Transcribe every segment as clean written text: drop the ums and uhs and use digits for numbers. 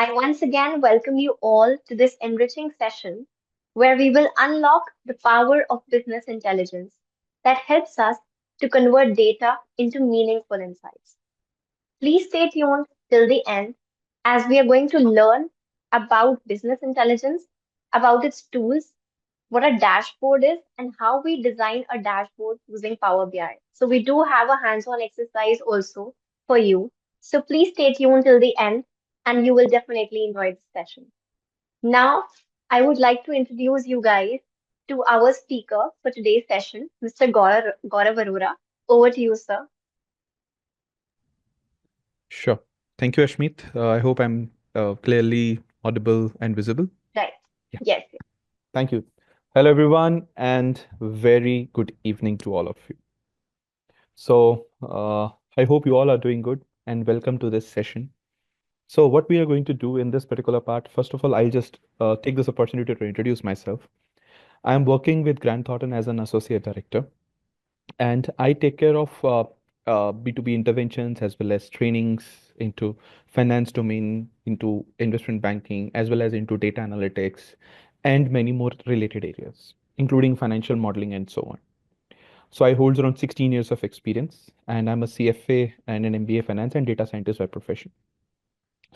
I once again welcome you all to this enriching session where we will unlock the power of business intelligence that helps us to convert data into meaningful insights. Please stay tuned till the end as we are going to learn about business intelligence, about its tools, what a dashboard is, and how we design a dashboard using Power BI. So we do have a hands-on exercise also for you. So please stay tuned till the end and you will definitely enjoy this session. Now, I would like to introduce you guys to our speaker for today's session, Mr. Gaurav Arora. Over to you, sir. Sure. Thank you, Ashmeet. I hope I'm clearly audible and visible. Right. Yeah. Yes. Yes. Thank you. Hello, everyone, and very good evening to all of you. I hope you all are doing good and welcome to this session. So, what we are going to do in this particular part, first of all, I'll just take this opportunity to introduce myself. I am working with Grant Thornton as an associate director, and I take care of B2B interventions as well as trainings into finance domain, into investment banking, as well as into data analytics and many more related areas, including financial modeling and so on. So I hold around 16 years of experience, and I'm a CFA and an MBA finance and data scientist by profession.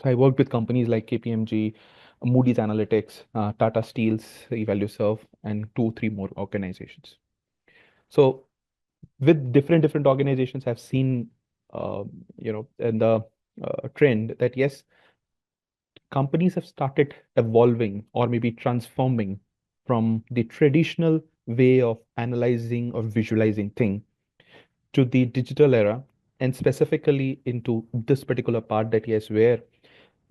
So I worked with companies like KPMG, Moody's Analytics, Tata Steels, Evalueserve, and two, three more organizations. So with different organizations, I've seen, in the trend that yes, companies have started evolving or maybe transforming from the traditional way of analyzing or visualizing thing to the digital era, and specifically into this particular part that yes, where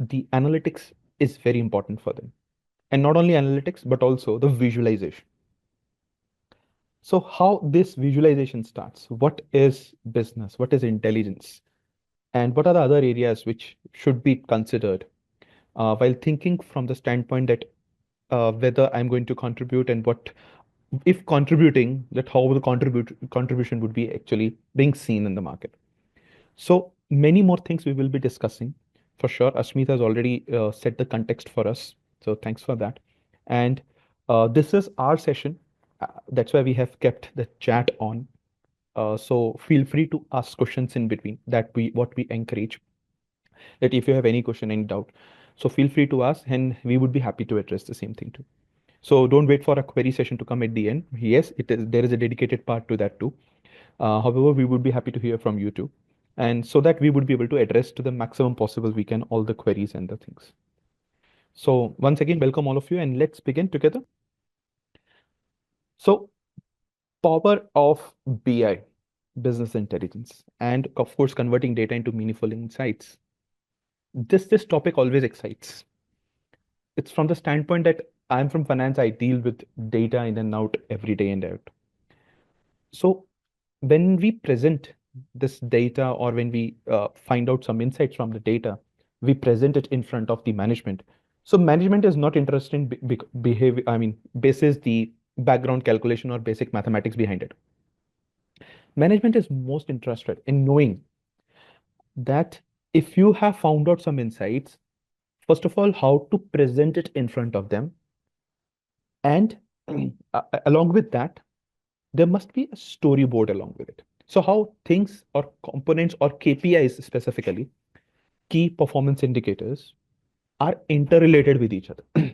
the analytics is very important for them, and not only analytics but also the visualization. So how this visualization starts, what is business, what is intelligence, and what are the other areas which should be considered while thinking from the standpoint that whether I'm going to contribute, and what, if contributing, that how the contribution would be actually being seen in the market. So many more things we will be discussing for sure. Ashmita has already set the context for us, so thanks for that. And this is our session. That's why we have kept the chat on. So feel free to ask questions in between. That we what we encourage. That if you have any question, any doubt, so feel free to ask, and we would be happy to address the same thing too. So don't wait for a query session to come at the end. Yes, it is, there is a dedicated part to that too. However, we would be happy to hear from you too. And so that we would be able to address to the maximum possible we can all the queries and the things. So once again, welcome all of you, and let's begin together. So power of BI, business intelligence, and of course, converting data into meaningful insights. This topic always excites. It's from the standpoint that I'm from finance, I deal with data in and out every day and out. So when we present this data, or when we find out some insights from the data, we present it in front of the management. So management is not interested in behavior, I mean, basis the background calculation or basic mathematics behind it. Management is most interested in knowing that if you have found out some insights, first of all, how to present it in front of them. And along with that, there must be a storyboard along with it. So how things or components or KPIs specifically, key performance indicators, are interrelated with each other.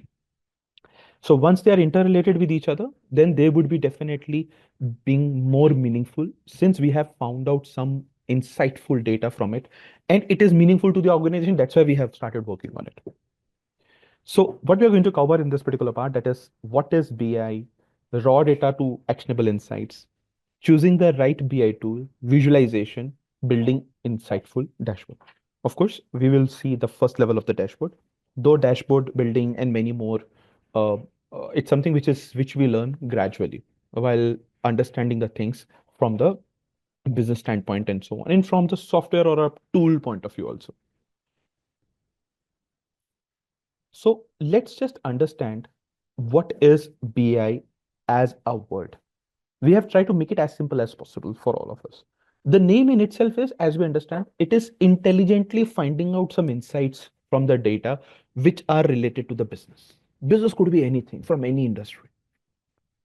So once they are interrelated with each other, then they would be definitely being more meaningful, since we have found out some insightful data from it, and it is meaningful to the organization. That's why we have started working on it. So what we are going to cover in this particular part, that is what is BI, raw data to actionable insights, choosing the right BI tool, visualization, building insightful dashboard. Of course, we will see the first level of the dashboard, though dashboard building and many more. Uh, it's something which we learn gradually while understanding the things from the business standpoint and so on, and from the software or a tool point of view also. So let's just understand what is BI as a word. We have tried to make it as simple as possible for all of us. The name in itself is, as we understand, it is intelligently finding out some insights from the data which are related to the business. Business could be anything from any industry.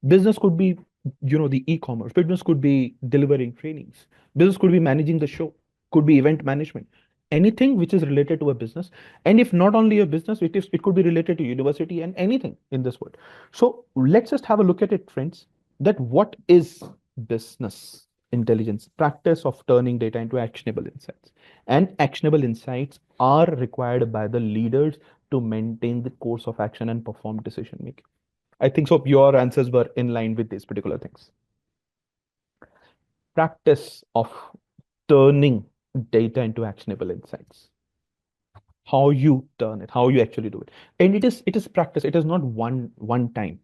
Business could be, the e-commerce. Business could be delivering trainings. Business could be managing the show. Could be event management. Anything which is related to a business. And if not only a business, it could be related to university and anything in this world. So let's just have a look at it, friends. That what is business intelligence? Practice of turning data into actionable insights. And actionable insights are required by the leaders to maintain the course of action and perform decision making. I think so. Your answers were in line with these particular things. Practice of turning data into actionable insights. How you turn it, how you actually do it, and it is practice. It is not one time.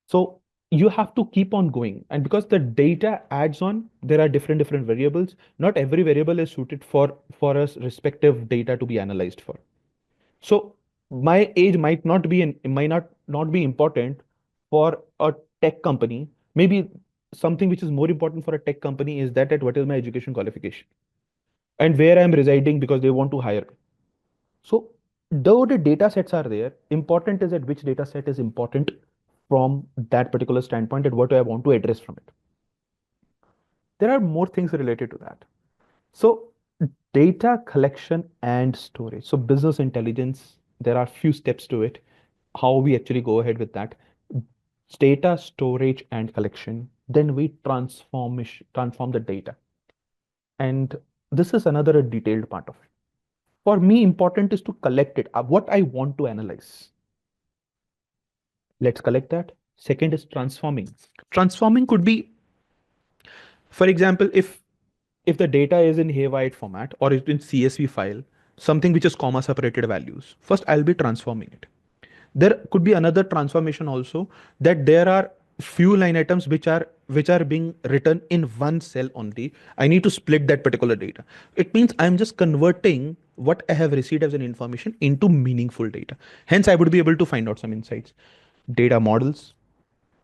So you have to keep on going, and because the data adds on, there are different variables. Not every variable is suited for a respective data to be analyzed for. So my age might not be important for a tech company. Maybe something which is more important for a tech company is that at what is my education qualification and where I'm residing because they want to hire me. So though the data sets are there, important is that which data set is important from that particular standpoint and what do I want to address from it. There are more things related to that. So data collection and storage. So business intelligence, there are few steps to it. How we actually go ahead with that. Data storage and collection. Then we transform the data. And this is another detailed part of it. For me, important is to collect it. What I want to analyze. Let's collect that. Second is transforming. Transforming could be, for example, if the data is in haywire format or it's in CSV file, something which is comma separated values, first I'll be transforming it. There could be another transformation also, that there are few line items which are being written in one cell only. I need to split that particular data. It means I'm just converting what I have received as an information into meaningful data. Hence, I would be able to find out some insights. Data models,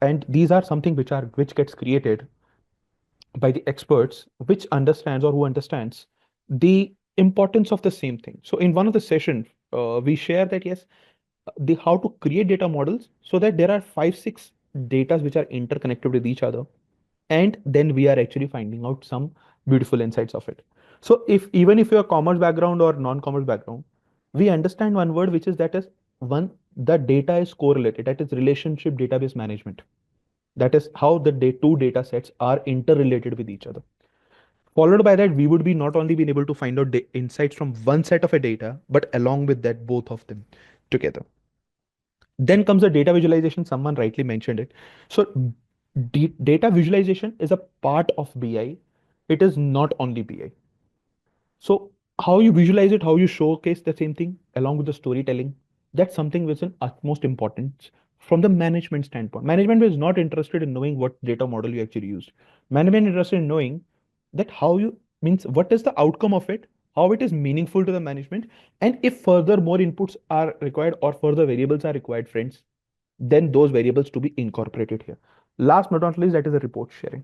and these are something which gets created by the experts which understands or who understands the importance of the same thing. So in one of the sessions, we share that yes, the how to create data models so that there are 5 6 datas which are interconnected with each other, and then we are actually finding out some beautiful insights of it. So if even if you're commerce background or non-commerce background, we understand one word which is that is one, the data is correlated, that is relationship database management. That is how the two data sets are interrelated with each other. Followed by that, we would be not only being able to find out insights from one set of a data, but along with that, both of them together. Then comes the data visualization. Someone rightly mentioned it. So data visualization is a part of BI. It is not only BI. So how you visualize it, how you showcase the same thing along with the storytelling, that's something which is utmost importance from the management standpoint. Management is not interested in knowing what data model you actually used. Management is interested in knowing that how you means what is the outcome of it, how it is meaningful to the management, and if further more inputs are required or further variables are required, friends, then those variables to be incorporated here. Last but not least, that is the report sharing.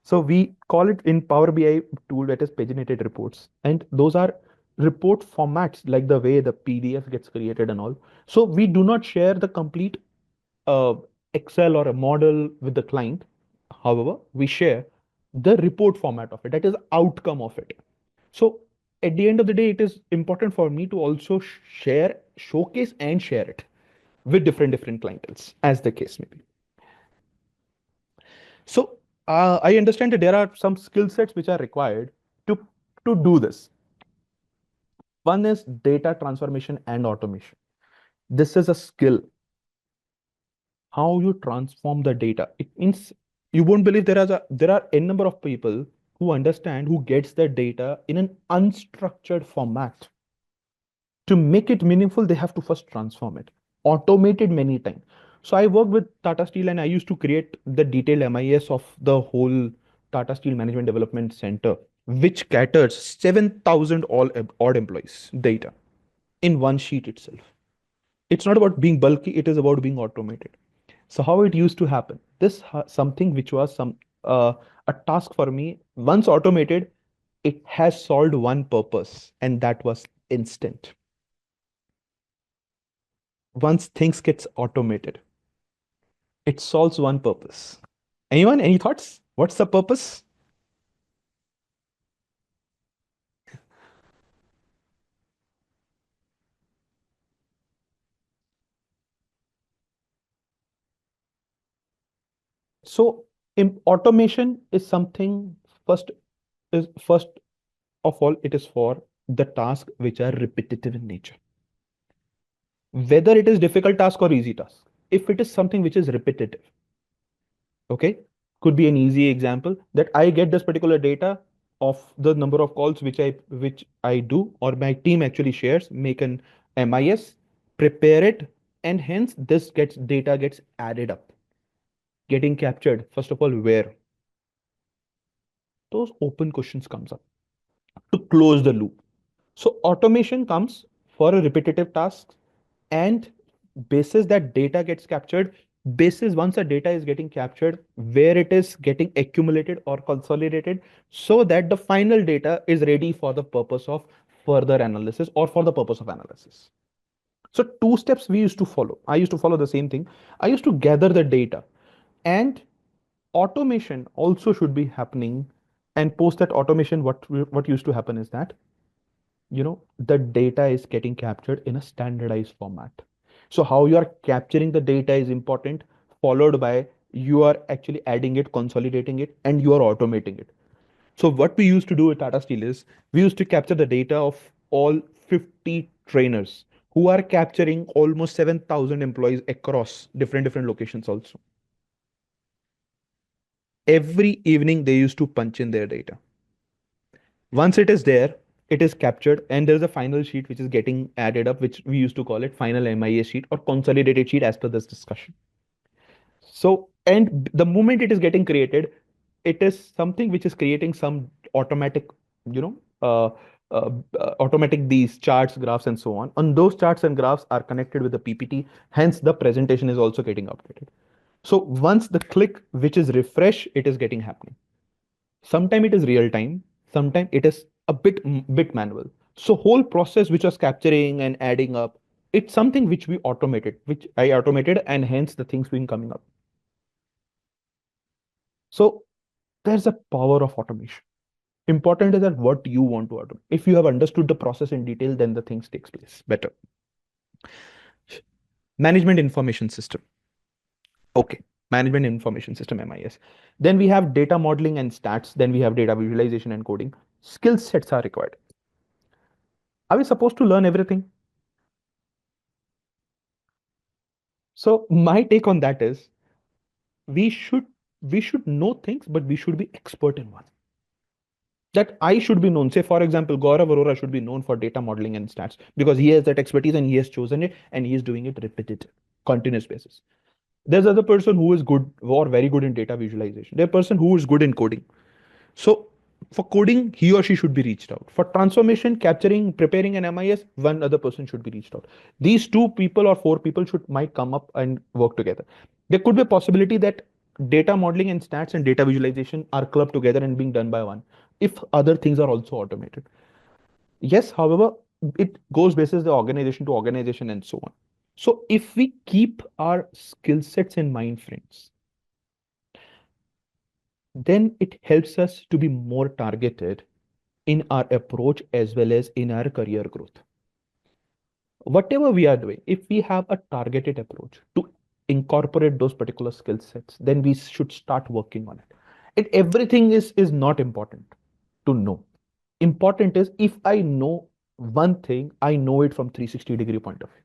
So we call it in Power BI tool that is paginated reports. And those are report formats like the way the PDF gets created and all. So we do not share the complete uh, Excel or a model with the client. However, we share the report format of it. That is outcome of it. So at the end of the day, it is important for me to also share, showcase and share it with different clientels as the case may be. So I understand that there are some skill sets which are required to do this. One is data transformation and automation. This is a skill. How you transform the data. It means you won't believe there are a number of people who understand who gets the data in an unstructured format. To make it meaningful, they have to first transform it, automate it many times. So I worked with Tata Steel and I used to create the detailed MIS of the whole Tata Steel Management Development Center, which caters 7,000 all odd employees data in one sheet itself. It's not about being bulky, it is about being automated. So how it used to happen, this something which was uh, a task for me, once automated, it has solved one purpose, and that was instant. Once things gets automated, it solves one purpose. Anyone? Any thoughts? What's the purpose? So, automation is something first first of all, it is for the tasks which are repetitive in nature. Whether it is difficult task or easy task, if it is something which is repetitive, okay, could be an easy example that I get this particular data of the number of calls which I do or my team actually shares, make an MIS, prepare it, and hence this gets data gets added up, getting captured. First of all, where those open questions comes up to close the loop. So automation comes for a repetitive task and basis that data gets captured, basis once the data is getting captured, where it is getting accumulated or consolidated so that the final data is ready for the purpose of further analysis or for the purpose of analysis. So two steps we used to follow. I used to follow the same thing. I used to gather the data and automation also should be happening. And post that automation, what used to happen is that the data is getting captured in a standardized format. So how you are capturing the data is important, followed by you are actually adding it, consolidating it, and you are automating it. So what we used to do at Tata Steel is we used to capture the data of all 50 trainers who are capturing almost 7,000 employees across different locations also. Every evening they used to punch in their data. Once it is there, it is captured, and there's a final sheet which is getting added up, which we used to call it final MIA sheet or consolidated sheet as per this discussion. So, and the moment it is getting created, it is something which is creating some automatic, you know, uh, automatic these charts, graphs, and so on. And those charts and graphs are connected with the PPT. Hence, the presentation is also getting updated. So once the click, which is refresh, it is getting happening. Sometimes it is real time, sometimes it is a bit manual. So whole process which was capturing and adding up, it's something which we automated, which I automated, and hence the things been coming up. So there's a power of automation. Important is that what you want to automate. If you have understood the process in detail, then the things takes place better. Management information system. Okay. Management information system, MIS. Then we have data modeling and stats. Then we have data visualization and coding. Skill sets are required. Are we supposed to learn everything? So my take on that is we should we should know things, but we should be expert in one. That I should be known. Say, for example, Gaurav Arora should be known for data modeling and stats because he has that expertise and he has chosen it and he is doing it repetitive, continuous basis. There's other person who is good or very good in data visualization. There's a person who is good in coding. So for coding, he or she should be reached out. For transformation, capturing, preparing an MIS, one other person should be reached out. These two people or four people should might come up and work together. There could be a possibility that data modeling and stats and data visualization are clubbed together and being done by one. If other things are also automated. Yes, however, it goes basis the organization to organization and so on. So if we keep our skill sets in mind, friends, then it helps us to be more targeted in our approach as well as in our career growth. Whatever we are doing, if we have a targeted approach to incorporate those particular skill sets, then we should start working on it. Everything is not important to know. Important is if I know one thing, I know it from 360-degree point of view.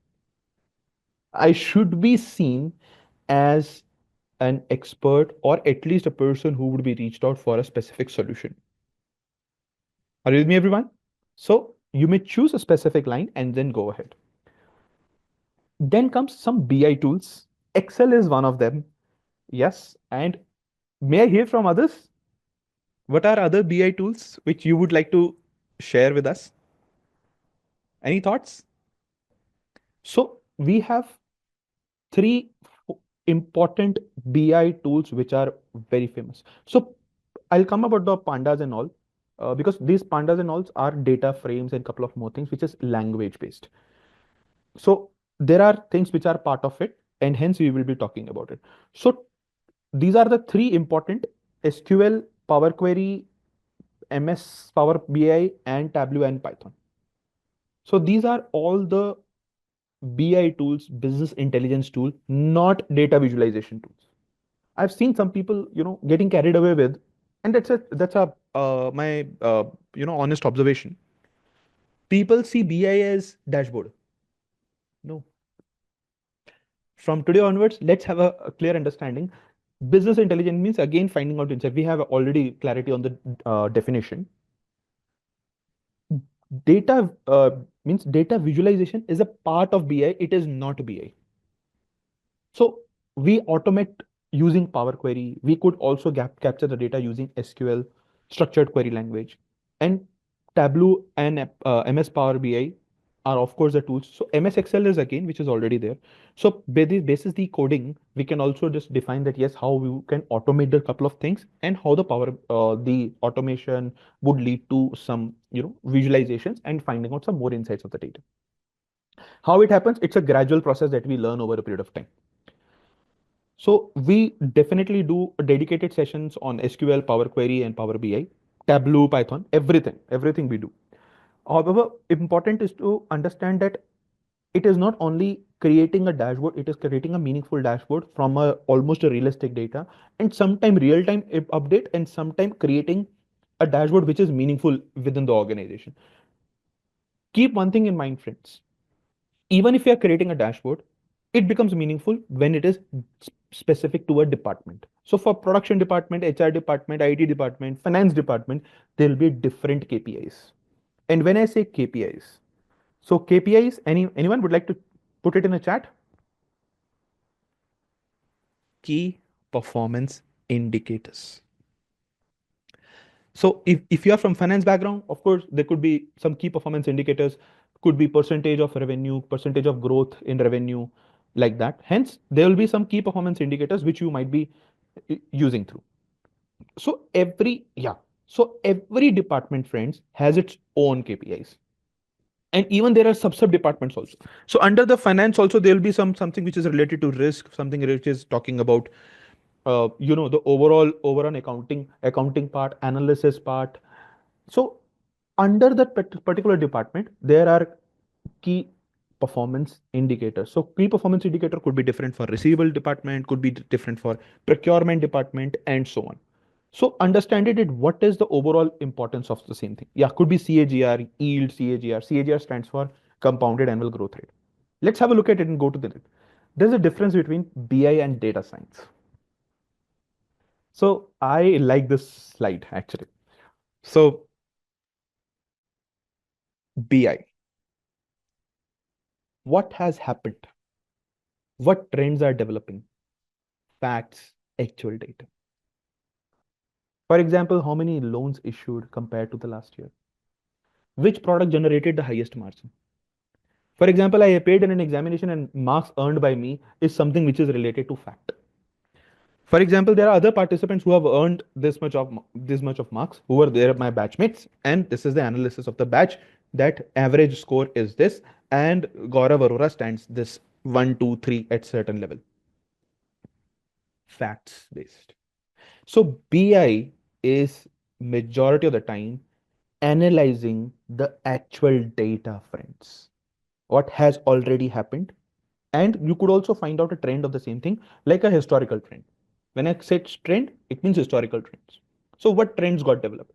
I should be seen as an expert or at least a person who would be reached out for a specific solution. Are you with me, everyone? So you may choose a specific line and then go ahead. Then comes some BI tools. Excel is one of them. Yes. And may I hear from others? What are other BI tools which you would like to share with us? Any thoughts? So we have three important BI tools which are very famous. So I'll come about the pandas and all because these pandas and all are data frames and couple of more things which is language based. So there are things which are part of it, and hence we will be talking about it. So these are the three important: SQL, Power Query, MS Power BI, and Tableau and Python. So these are all the BI tools, business intelligence tool, not data visualization tools. I've seen some people, getting carried away with, and that's a my honest observation. People see BI as dashboard. No, from today onwards, let's have a clear understanding. Business intelligence means again finding out insight. We have already clarity on the definition. Data means data visualization is a part of BI. It is not BI. So we automate using Power Query. We could also capture the data using SQL, structured query language, and Tableau and MS Power BI are of course the tools. So MS Excel is again which is already there. So basis the coding, we can also just define that yes, how we can automate the couple of things and how the automation would lead to some visualizations and finding out some more insights of the data. How it happens? It's a gradual process that we learn over a period of time. So we definitely do dedicated sessions on SQL, Power Query, and Power BI, Tableau, Python, everything we do. However, important is to understand that it is not only creating a dashboard, it is creating a meaningful dashboard from a almost a realistic data, and sometime real time update, and sometime creating a dashboard which is meaningful within the organization. Keep one thing in mind, friends. Even if you are creating a dashboard, it becomes meaningful when it is specific to a department. So for production department, HR department, IT department, finance department, there will be different KPIs. And when I say KPIs, so KPIs, anyone would like to put it in a chat? Key performance indicators. So if you are from finance background, of course, there could be some key performance indicators, could be percentage of revenue, percentage of growth in revenue, like that. Hence, there will be some key performance indicators which you might be using through. So every department, friends, has its own KPIs. And even there are sub departments also. So under the finance also, there will be something which is related to risk, something which is talking about the overall accounting part, analysis part. So under that particular department, there are key performance indicators. So key performance indicator could be different for receivable department, could be different for procurement department, and so on. So understanding it, what is the overall importance of the same thing? Yeah, could be CAGR, yield, CAGR. CAGR stands for compounded annual growth rate. Let's have a look at it and go to the. There's a difference between BI and data science. So I like this slide actually. So BI, what has happened? What trends are developing? Facts, actual data. For example, how many loans issued compared to the last year? Which product generated the highest margin? For example, I appeared in an examination and marks earned by me is something which is related to fact. For example, there are other participants who have earned this much of marks who were there, my batchmates, and this is the analysis of the batch that average score is this, and Gaurav Arora stands this 1, 2, 3 at certain level. Facts based. So BI is majority of the time analyzing the actual data, friends. What has already happened, and you could also find out a trend of the same thing, like a historical trend. When I say trend, it means historical trends. So what trends got developed?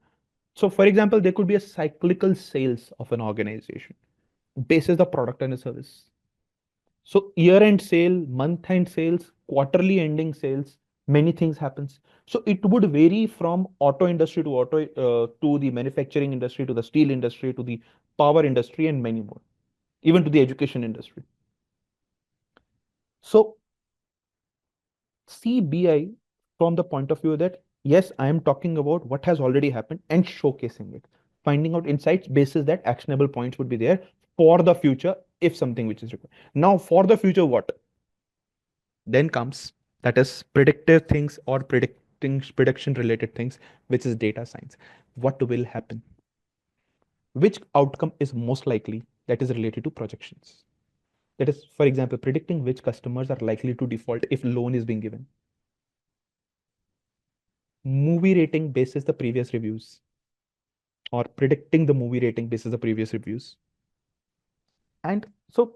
So for example, there could be a cyclical sales of an organization basis the product and a service. So year-end sale, month-end sales, quarterly ending sales, many things happens. So it would vary from auto industry to to the manufacturing industry to the steel industry to the power industry and many more, even to the education industry. So see BI from the point of view that yes, I am talking about what has already happened and showcasing it, finding out insights basis that actionable points would be there for the future if something which is required. Now for the future, what then comes, that is predictive things or predicting prediction related things, which is data science. What will happen? Which outcome is most likely, that is related to projections. That is, for example, predicting which customers are likely to default if loan is being given. Movie rating basis the previous reviews, or predicting the movie rating basis the previous reviews. And so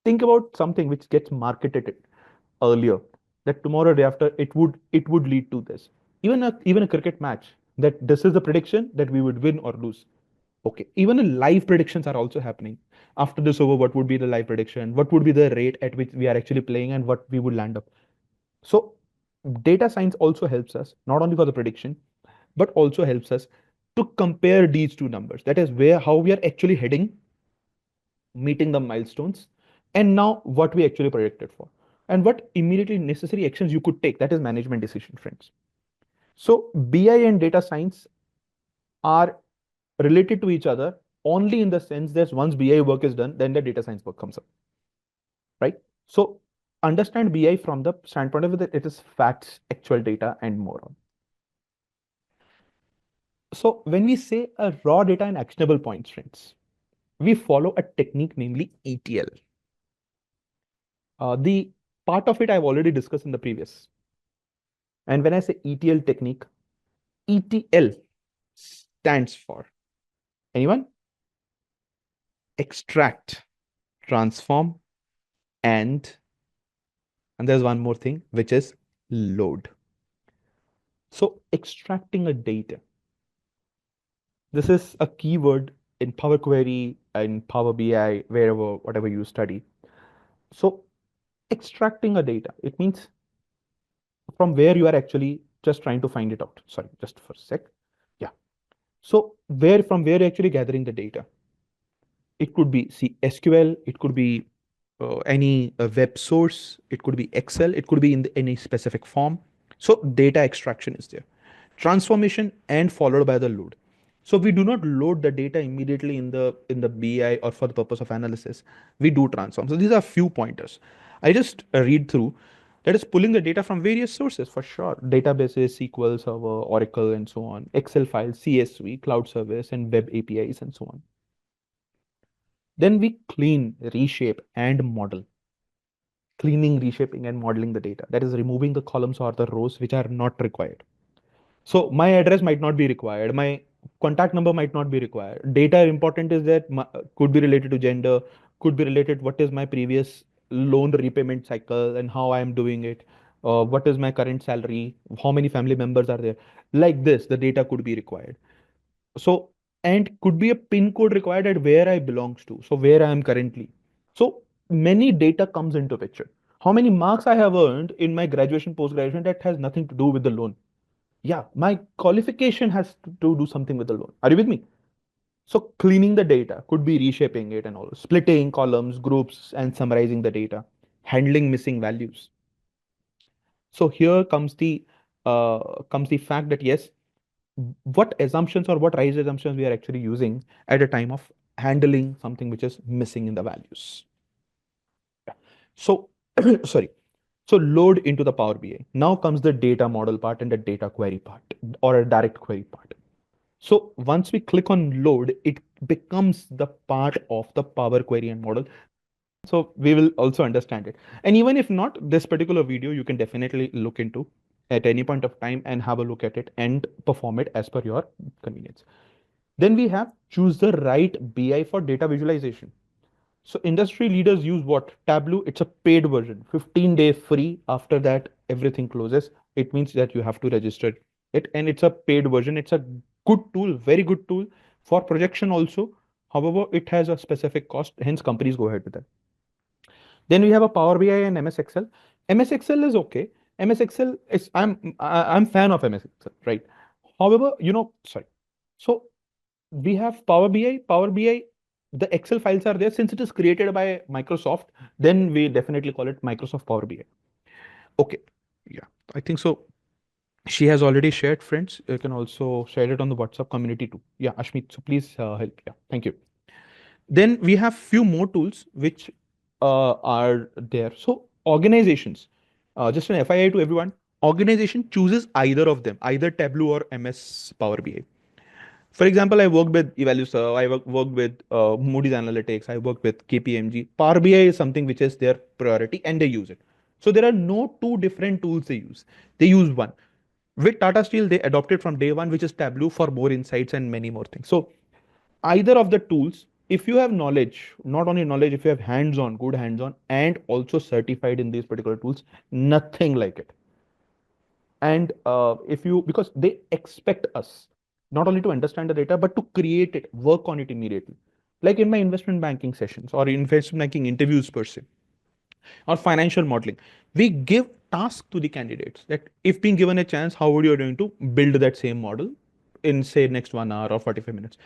think about something which gets marketed earlier, that tomorrow day after it would lead to this. Even a cricket match, that this is the prediction that we would win or lose. Okay, even live predictions are also happening. After this over, what would be the live prediction, what would be the rate at which we are actually playing, and what we would land up. So data science also helps us not only for the prediction, but also helps us to compare these two numbers. That is where how we are actually heading, meeting the milestones, and now what we actually predicted for, and what immediately necessary actions you could take. That is management decision, friends. So BI and data science are related to each other only in the sense that once BI work is done, then the data science work comes up, right? So understand BI from the standpoint of that it is facts, actual data, and more on. So when we say a raw data and actionable points, friends, we follow a technique, namely ETL. The part of it I've already discussed in the previous. And when I say ETL technique, ETL stands for, anyone? Extract, transform, and there's one more thing, which is load. So extracting a data, this is a keyword in Power Query, in Power BI, wherever, whatever you study. So extracting a data, it means from where you are actually just trying to find it out. Sorry, just for a sec. Yeah. So from where you're actually gathering the data. It could be SQL, it could be any web source, it could be Excel, it could be in any specific form. So data extraction is there. Transformation and followed by the load. So we do not load the data immediately in the BI or for the purpose of analysis. We do transform. So these are few pointers. I just read through. That is pulling the data from various sources for sure. Databases, SQL Server, Oracle, and so on. Excel files, CSV, cloud service, and web APIs, and so on. Then we clean, reshape, and model. Cleaning, reshaping, and modeling the data. That is removing the columns or the rows which are not required. So my address might not be required. My contact number might not be required. Data important is that could be related to gender, could be related what is my previous loan repayment cycle and how I am doing it. What is my current salary? How many family members are there? Like this, the data could be required. So, and could be a pin code required at where I belongs to. So where I am currently. So many data comes into picture. How many marks I have earned in my graduation, post graduation, that has nothing to do with the loan. Yeah, my qualification has to do something with the loan. Are you with me? So cleaning the data could be reshaping it and all, splitting columns, groups, and summarizing the data, handling missing values. So here comes the fact that yes, what assumptions or what rise assumptions we are actually using at a time of handling something which is missing in the values. Yeah. So sorry. So load into the Power BI. Now comes the data model part and the data query part, or a direct query part. So once we click on load, it becomes the part of the Power Query and model. So we will also understand it. And even if not, this particular video you can definitely look into at any point of time and have a look at it and perform it as per your convenience. Then we have choose the right BI for data visualization. So industry leaders use what? Tableau. It's a paid version, 15-day free. After that, everything closes. It means that you have to register it, and it's a paid version. It's a good tool, very good tool for projection also. However, it has a specific cost. Hence, companies go ahead with that. Then we have a Power BI and MS Excel. MS Excel is okay. MS Excel is I'm fan of MS Excel, right? However, sorry. So we have Power BI. Power BI, the Excel files are there. Since it is created by Microsoft, then we definitely call it Microsoft Power BI. Okay. Yeah, I think so. She has already shared, friends. You can also share it on the WhatsApp community too. Yeah, Ashmit. So please help. Yeah, thank you. Then we have few more tools which are there. So organizations, just an FYI to everyone, organization chooses either of them, either Tableau or MS Power BI. For example, I worked with Evaluator, worked with Moody's Analytics, I worked with KPMG. Power BI is something which is their priority and they use it. So there are no two different tools they use. They use one. With Tata Steel, they adopted from day one, which is Tableau for more insights and many more things. So either of the tools, if you have knowledge, not only knowledge, if you have hands-on, good hands-on, and also certified in these particular tools, nothing like it. And if you, because they expect us not only to understand the data but to create it, work on it immediately, like in my investment banking sessions or investment banking interviews per se, or financial modeling, we give task to the candidates that if being given a chance, how would you going to build that same model in say next 1 hour or 45 minutes.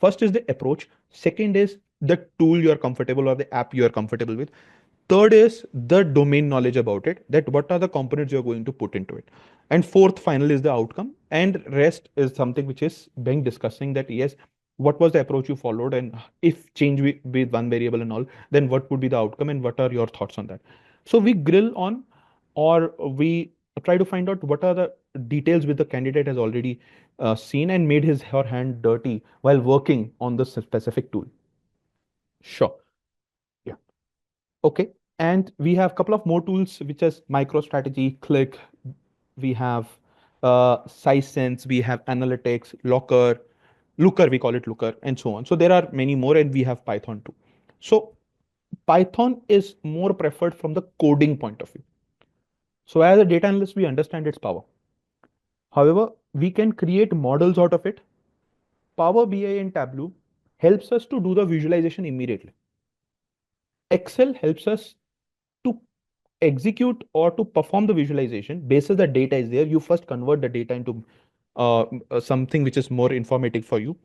First is the approach, second is the tool you are comfortable or the app you are comfortable with, third is the domain knowledge about it, that what are the components you're going to put into it, and fourth final is the outcome, and rest is something which is being discussing that yes, what was the approach you followed, and if change with one variable and all, then what would be the outcome and what are your thoughts on that. So we grill on, or we try to find out what are the details which the candidate has already seen and made his her hand dirty while working on the specific tool. Sure. Yeah. Okay. And we have a couple of more tools, which is MicroStrategy, Click. We have SizeSense, we have Analytics, Looker, we call it Looker, and so on. So there are many more, and we have Python too. So Python is more preferred from the coding point of view. So as a data analyst, we understand its power. However, we can create models out of it. Power BI and Tableau helps us to do the visualization immediately. Excel helps us to execute or to perform the visualization basis the data is there. You first convert the data into something which is more informative for you,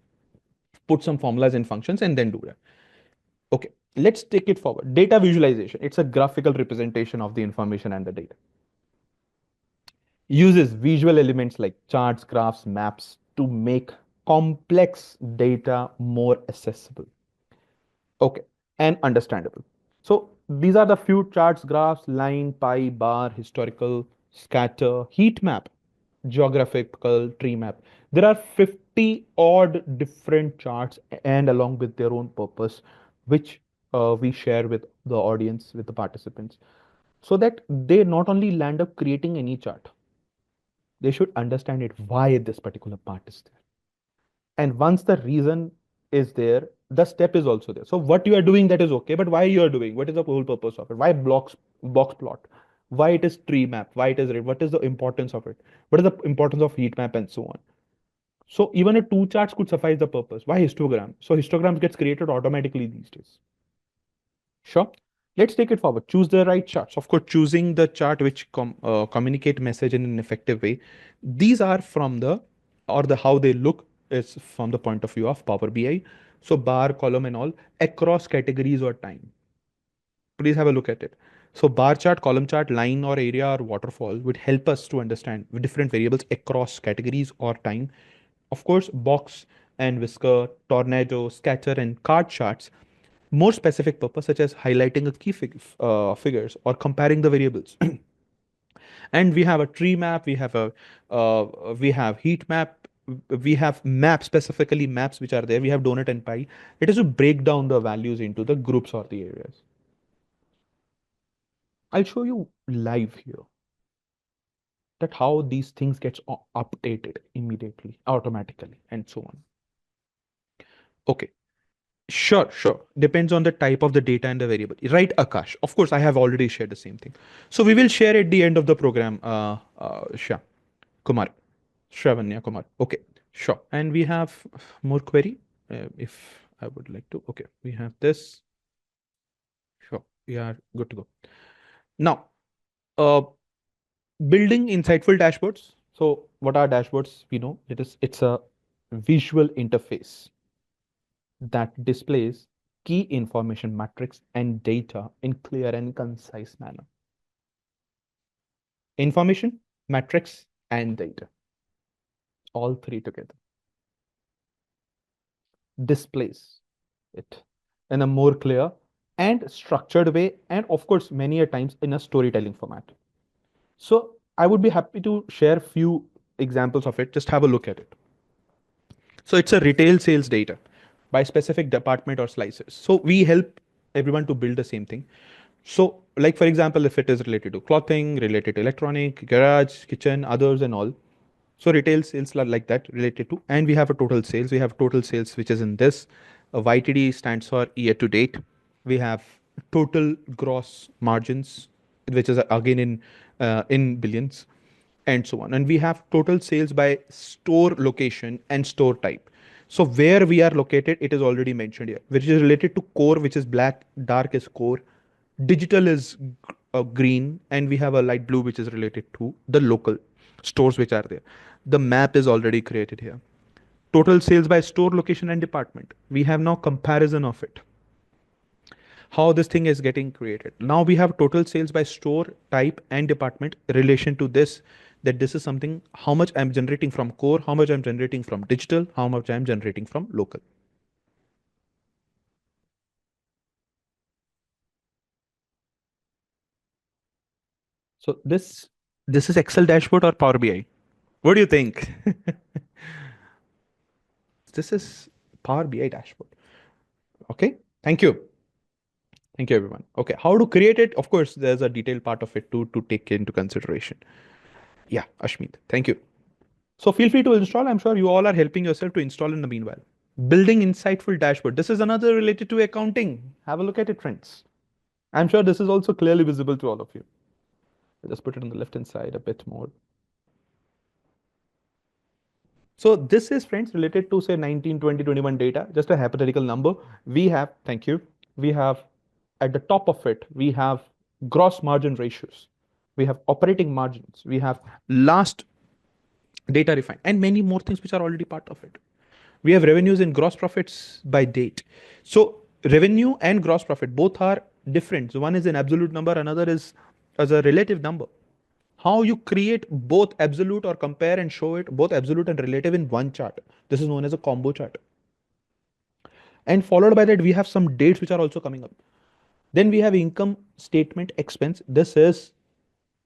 put some formulas and functions, and then do that. Okay, let's take it forward. Data visualization, it's a graphical representation of the information and the data. Uses visual elements like charts, graphs, maps to make complex data more accessible. Okay, and understandable. So these are the few charts, graphs, line, pie, bar, historical, scatter, heat map, geographical, tree map. There are 50 odd different charts and along with their own purpose, which we share with the audience, with the participants, so that they not only land up creating any chart, they should understand it, why this particular part is there. And once the reason is there, the step is also there. So what you are doing, that is okay, but why you are doing, what is the whole purpose of it, why blocks, box plot, why it is tree map, why it is red, what is the importance of it, what is the importance of heat map, and so on. So even a two charts could suffice the purpose. Why histogram? So histograms gets created automatically these days. Sure. Let's take it forward. Choose the right charts. Of course, choosing the chart which communicate message in an effective way. These are from the, or the how they look is from the point of view of Power BI. So bar, column, and all across categories or time. Please have a look at it. So bar chart, column chart, line or area or waterfall would help us to understand different variables across categories or time. Of course, box and whisker, tornado, scatter, and card charts more specific purpose, such as highlighting a figures or comparing the variables. And we have a tree map, we have heat map, we have maps, specifically maps which are there. We have donut and pie. It is to break down the values into the groups or the areas. I'll show you live here that how these things gets updated immediately, automatically, and so on. Okay. Sure, sure. Depends on the type of the data and the variable. Right, Akash. Of course, I have already shared the same thing. So we will share at the end of the program, Shah Kumar, Shravanya Kumar. Okay, sure. And we have more query, if I would like to. Okay, we have this. Sure, we are good to go. Now, uh, building insightful dashboards. So what are dashboards? We know it's a visual interface that displays key information metrics and data in clear and concise manner. Information, metrics, and data, all three together, displays it in a more clear and structured way, and of course, many a times in a storytelling format. So I would be happy to share few examples of it. Just have a look at it. So it's a retail sales data by specific department or slices. So we help everyone to build the same thing. So, like for example, if it is related to clothing, related to electronic, garage, kitchen, others, and all. So retail sales are like that related to, and we have a total sales. We have total sales which is in this. YTD stands for year to date. We have total gross margins, which is again in billions, and so on. And we have total sales by store location and store type. So where we are located, it is already mentioned here, which is related to core, which is black, dark is core, digital is green, and we have a light blue, which is related to the local stores which are there. The map is already created here. Total sales by store location and department. We have now comparison of it, how this thing is getting created. Now we have total sales by store type and department relation to this, that this is something, how much I'm generating from core, how much I'm generating from digital, how much I'm generating from local. So this is Excel dashboard or Power BI? What do you think? This is Power BI dashboard. Okay, thank you. Thank you, everyone. Okay, how to create it? Of course, there's a detailed part of it too to take into consideration. Yeah, Ashmeet, thank you. So feel free to install. I'm sure you all are helping yourself to install in the meanwhile. Building insightful dashboard. This is another related to accounting. Have a look at it, friends. I'm sure this is also clearly visible to all of you. I'll just put it on the left hand side a bit more. So this is, friends, related to say 19, 20, 21 data, just a hypothetical number. We have, thank you, we have at the top of it, we have gross margin ratios. We have operating margins. We have last data refined and many more things which are already part of it. We have revenues and gross profits by date. So revenue and gross profit both are different. So one is an absolute number, another is as a relative number. How you create both absolute or compare and show it both absolute and relative in one chart. This is known as a combo chart. And followed by that, we have some dates which are also coming up. Then we have income statement expense. This is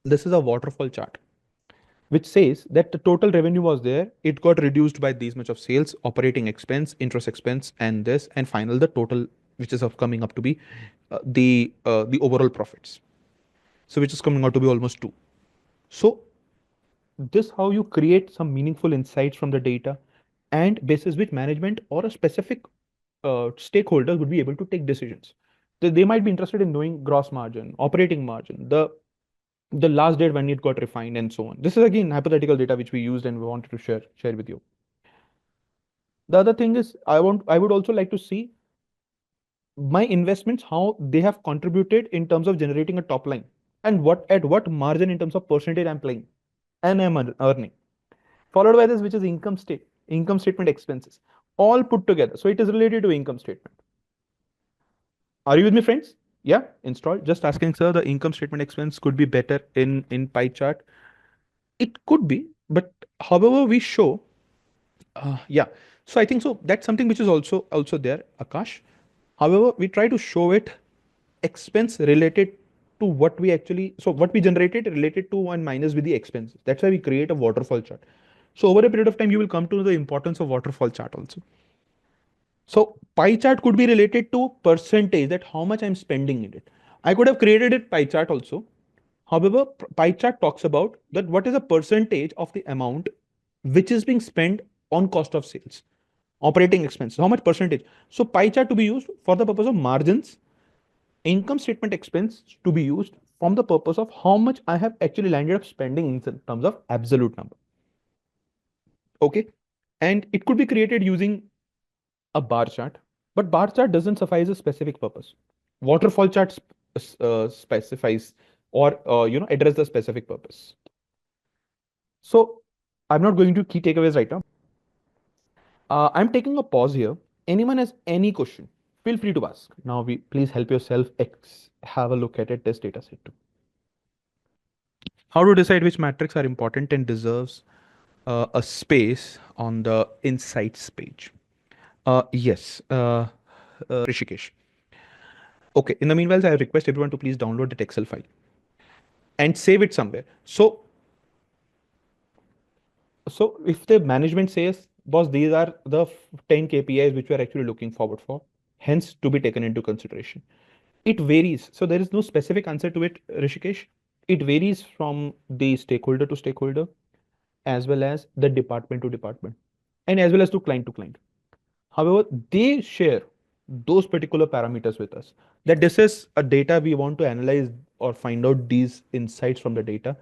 a waterfall chart which says that the total revenue was there. It got reduced by these much of sales, operating expense, interest expense, and this, and final the total, which is coming up to be the overall profits. So which is coming out to be almost two. So this how you create some meaningful insights from the data, and basis which management or a specific stakeholder would be able to take decisions. They might be interested in knowing gross margin, operating margin, the last date when it got refined, and so on. This is again hypothetical data which we used and we wanted to share with you. The other thing is I would also like to see my investments, how they have contributed in terms of generating a top line, and what margin in terms of percentage I'm playing and I'm earning. Followed by this, which is income statement expenses, all put together. So it is related to income statement. Are you with me, friends? Yeah, install. Just asking, sir, the income statement expense could be better in pie chart. It could be, but however we show, yeah. So I think so. That's something which is also there, Akash. However, we try to show it expense related to what we actually, so what we generated related to and minus with the expenses. That's why we create a waterfall chart. So over a period of time, you will come to know the importance of waterfall chart also. So pie chart could be related to percentage, that how much I'm spending in it. I could have created a pie chart also. However, pie chart talks about that what is a percentage of the amount which is being spent on cost of sales, operating expenses, how much percentage. So pie chart to be used for the purpose of margins, income statement expense to be used from the purpose of how much I have actually landed up spending in terms of absolute number. Okay. And it could be created using a bar chart, but bar chart doesn't suffice a specific purpose. Waterfall chart specifies or address the specific purpose. So I'm not going to key takeaways right now. I'm taking a pause here. Anyone has any question, feel free to ask. Now, please help yourself have a look at it, this data set too. How to decide which metrics are important and deserves a space on the insights page? Yes, Rishikesh. Okay, in the meanwhile, I request everyone to please download that Excel file and save it somewhere. So if the management says boss, these are the 10 KPIs which we are actually looking forward for, hence to be taken into consideration. It varies. So there is no specific answer to it, Rishikesh. It varies from the stakeholder to stakeholder, as well as the department to department, and as well as to client. However, they share those particular parameters with us, that this is a data we want to analyze or find out these insights from the data.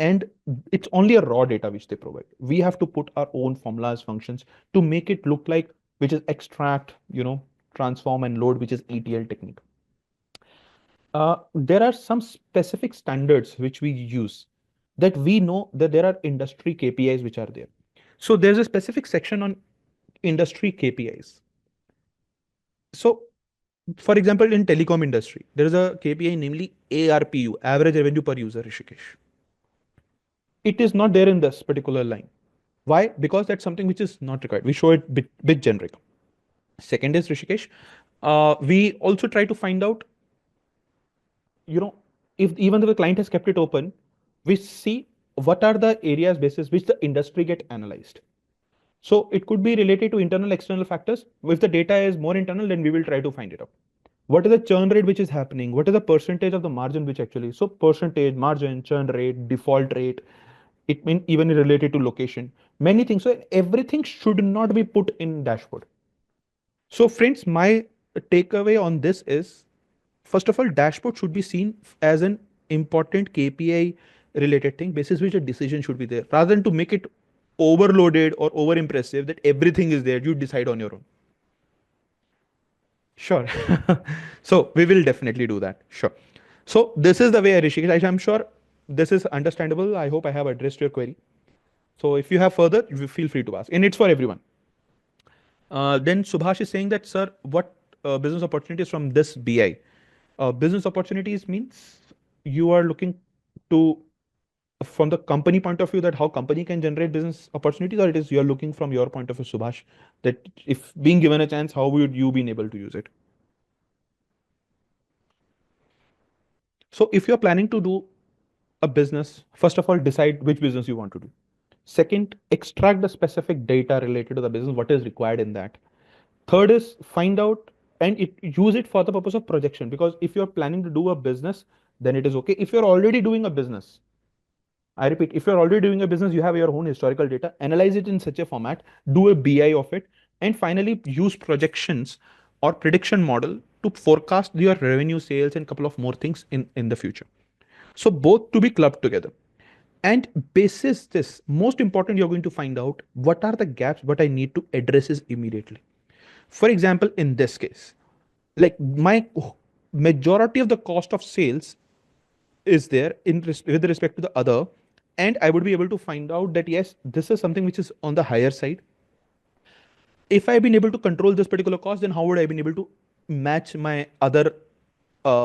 And it's only a raw data which they provide. We have to put our own formulas, functions to make it look like, which is extract, transform and load, which is ETL technique. There are some specific standards which we use, that we know that there are industry KPIs which are there. So there's a specific section on industry KPIs. So, for example, in telecom industry, there is a KPI, namely ARPU, average revenue per user, Rishikesh. It is not there in this particular line. Why? Because that's something which is not required. We show it bit generic. Second is, Rishikesh, we also try to find out, you know, if even though the client has kept it open, we see what are the areas basis which the industry get analyzed. So it could be related to internal, external factors. If the data is more internal, then we will try to find it out. What is the churn rate which is happening? What is the percentage of the margin which actually? So percentage, margin, churn rate, default rate. It means even related to location. Many things. So everything should not be put in dashboard. So friends, my takeaway on this is, first of all, dashboard should be seen as an important KPI related thing, basis which a decision should be there, rather than to make it overloaded or over impressive that everything is there. You decide on your own. Sure. So we will definitely do that. Sure. So this is the way, Rishikesh. I'm sure this is understandable. I hope I have addressed your query. So if you have further, you feel free to ask, and it's for everyone. Then Subhash is saying that, sir, what business opportunities from this BI? Business opportunities means you are looking to, from the company point of view, that how company can generate business opportunities, or it is you are looking from your point of view, Subhash, that if being given a chance, how would you be able to use it? So if you're planning to do a business, first of all, decide which business you want to do. Second, extract the specific data related to the business, what is required in that. Third is find out and use it for the purpose of projection. Because if you're planning to do a business, then it is okay. If you're already doing a business, I repeat, if you're already doing a business, you have your own historical data, analyze it in such a format, do a BI of it, and finally use projections or prediction model to forecast your revenue, sales, and a couple of more things in the future. So both to be clubbed together. And basis this, most important, you're going to find out what are the gaps, what I need to address is immediately. For example, in this case, like my majority of the cost of sales is there with respect to the other, and I would be able to find out that yes, this is something which is on the higher side. If I've been able to control this particular cost, then how would I been able to match my other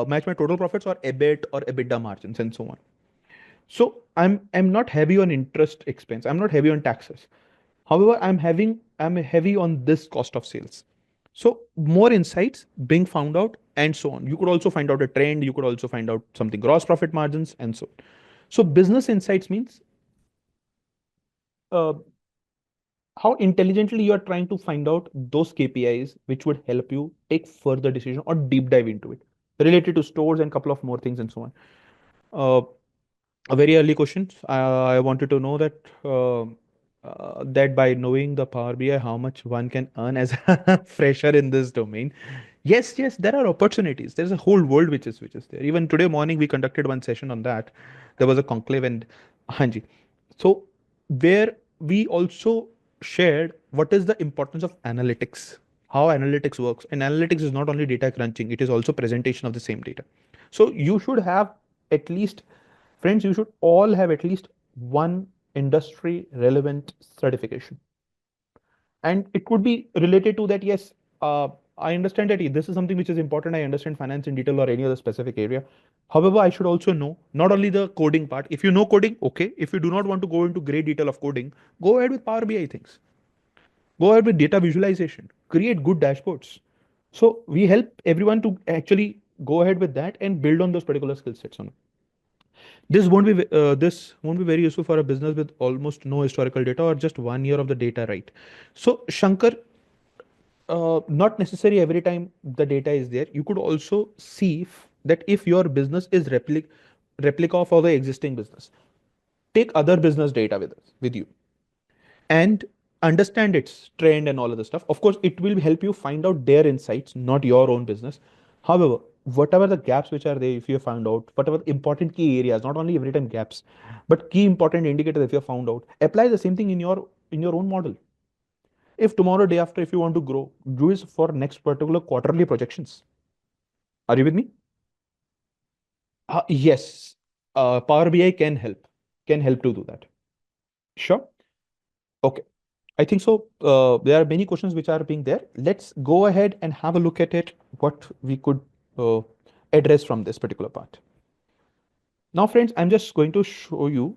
match my total profits or EBIT or EBITDA margins and so on. So I'm not heavy on interest expense. I'm not heavy on taxes. However, I'm heavy on this cost of sales. So more insights being found out and so on. You could also find out a trend. You could also find out something gross profit margins and so on. So business insights means uh, how intelligently you are trying to find out those KPIs which would help you take further decision or deep dive into it related to stores and couple of more things and so on. Uh, a very early question. I wanted to know that that by knowing the Power BI, how much one can earn as a fresher in this domain. Yes, yes, there are opportunities. There's a whole world which is there. Even today morning, we conducted one session on that. There was a conclave and Hanji. So where we also shared what is the importance of analytics, how analytics works, and analytics is not only data crunching; it is also presentation of the same data. So you should have at least, friends, you should all have at least one industry relevant certification. And it could be related to that. Yes, I understand that this is something which is important. I understand finance in detail or any other specific area. However, I should also know not only the coding part. If you know coding, okay. If you do not want to go into great detail of coding, go ahead with Power BI things. Go ahead with data visualization. Create good dashboards. So we help everyone to actually go ahead with that and build on those particular skill sets on. This won't be very useful for a business with almost no historical data or just 1 year of the data, right? So Shankar, not necessary every time the data is there. You could also see that if your business is replica of other existing business, take other business data with you and understand its trend and all of the stuff. Of course, it will help you find out their insights, not your own business. However, whatever the gaps which are there, if you have found out, whatever the important key areas, not only every time gaps, but key important indicators, if you have found out, apply the same thing in your own model. If tomorrow, day after, if you want to grow, do it for next particular quarterly projections. Are you with me? Yes, Power BI can help to do that. Sure. Okay. I think so. There are many questions which are being there. Let's go ahead and have a look at it, what we could uh, address from this particular part. Now, friends, I'm just going to show you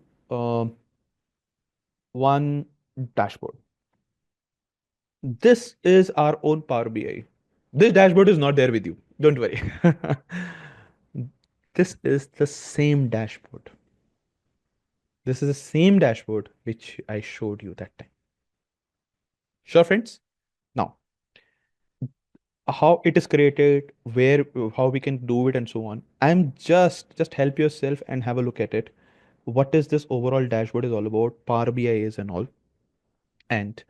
one dashboard. This is our own Power BI. This dashboard is not there with you. Don't worry. This is the same dashboard. This is the same dashboard which I showed you that time. Sure, friends? Now, how it is created, where, how we can do it, and so on. I'm just help yourself and have a look at it. What is this overall dashboard is all about? Power BI is and all, and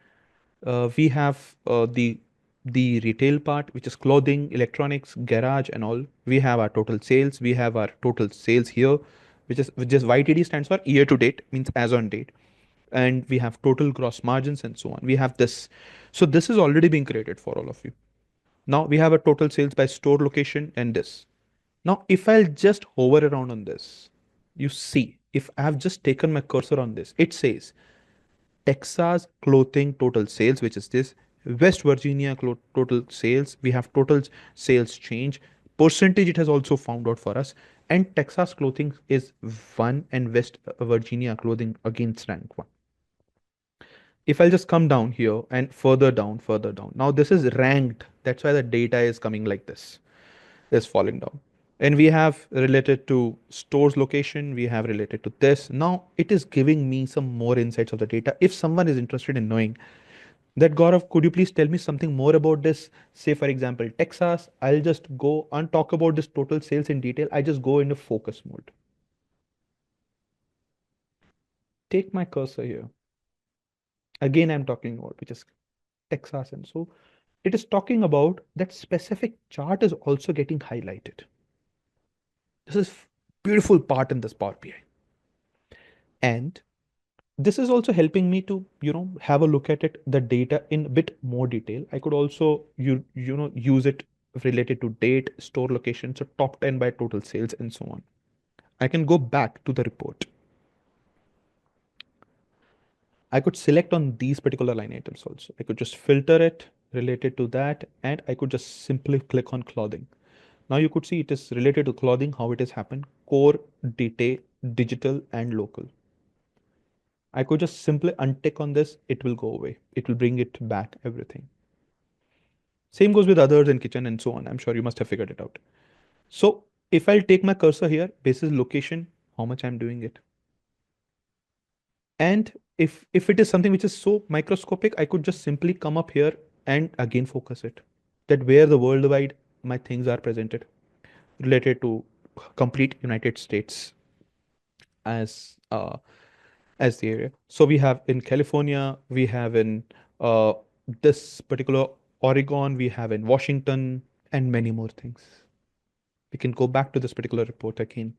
we have the retail part, which is clothing, electronics, garage, and all. We have our total sales. We have our total sales here, which is YTD, stands for year to date, means as on date, and we have total gross margins and so on. We have this, so this is already being created for all of you. Now we have a total sales by store location and this. Now, if I'll just hover around on this, you see, if I have just taken my cursor on this, it says Texas clothing total sales, which is this. West Virginia total sales. We have total sales change. Percentage it has also found out for us. And Texas clothing is one and West Virginia clothing against rank one. If I'll just come down here and further down, further down. Now this is ranked. That's why the data is coming like this, is falling down. And we have related to stores location, we have related to this. Now it is giving me some more insights of the data. If someone is interested in knowing that, Gaurav, could you please tell me something more about this? Say, for example, Texas, I'll just go and talk about this total sales in detail. I just go into focus mode. Take my cursor here. Again, I'm talking about which is Texas. And so it is talking about that specific chart is also getting highlighted. This is beautiful part in this Power BI. And this is also helping me to have a look at it, the data in a bit more detail. I could also use it related to date, store location, so top 10 by total sales and so on. I can go back to the report. I could select on these particular line items also. I could just filter it related to that, and I could just simply click on clothing. Now you could see it is related to clothing, how it has happened, core, detail, digital, and local. I could just simply untick on this, it will go away. It will bring it back, everything. Same goes with others in kitchen and so on. I'm sure you must have figured it out. So if I'll take my cursor here, basis location, how much I'm doing it. And if it is something which is so microscopic, I could just simply come up here and again focus it. That where the worldwide my things are presented related to complete United States as as the area. So we have in California, we have in uh, this particular Oregon, we have in Washington, and many more things. We can go back to this particular report again.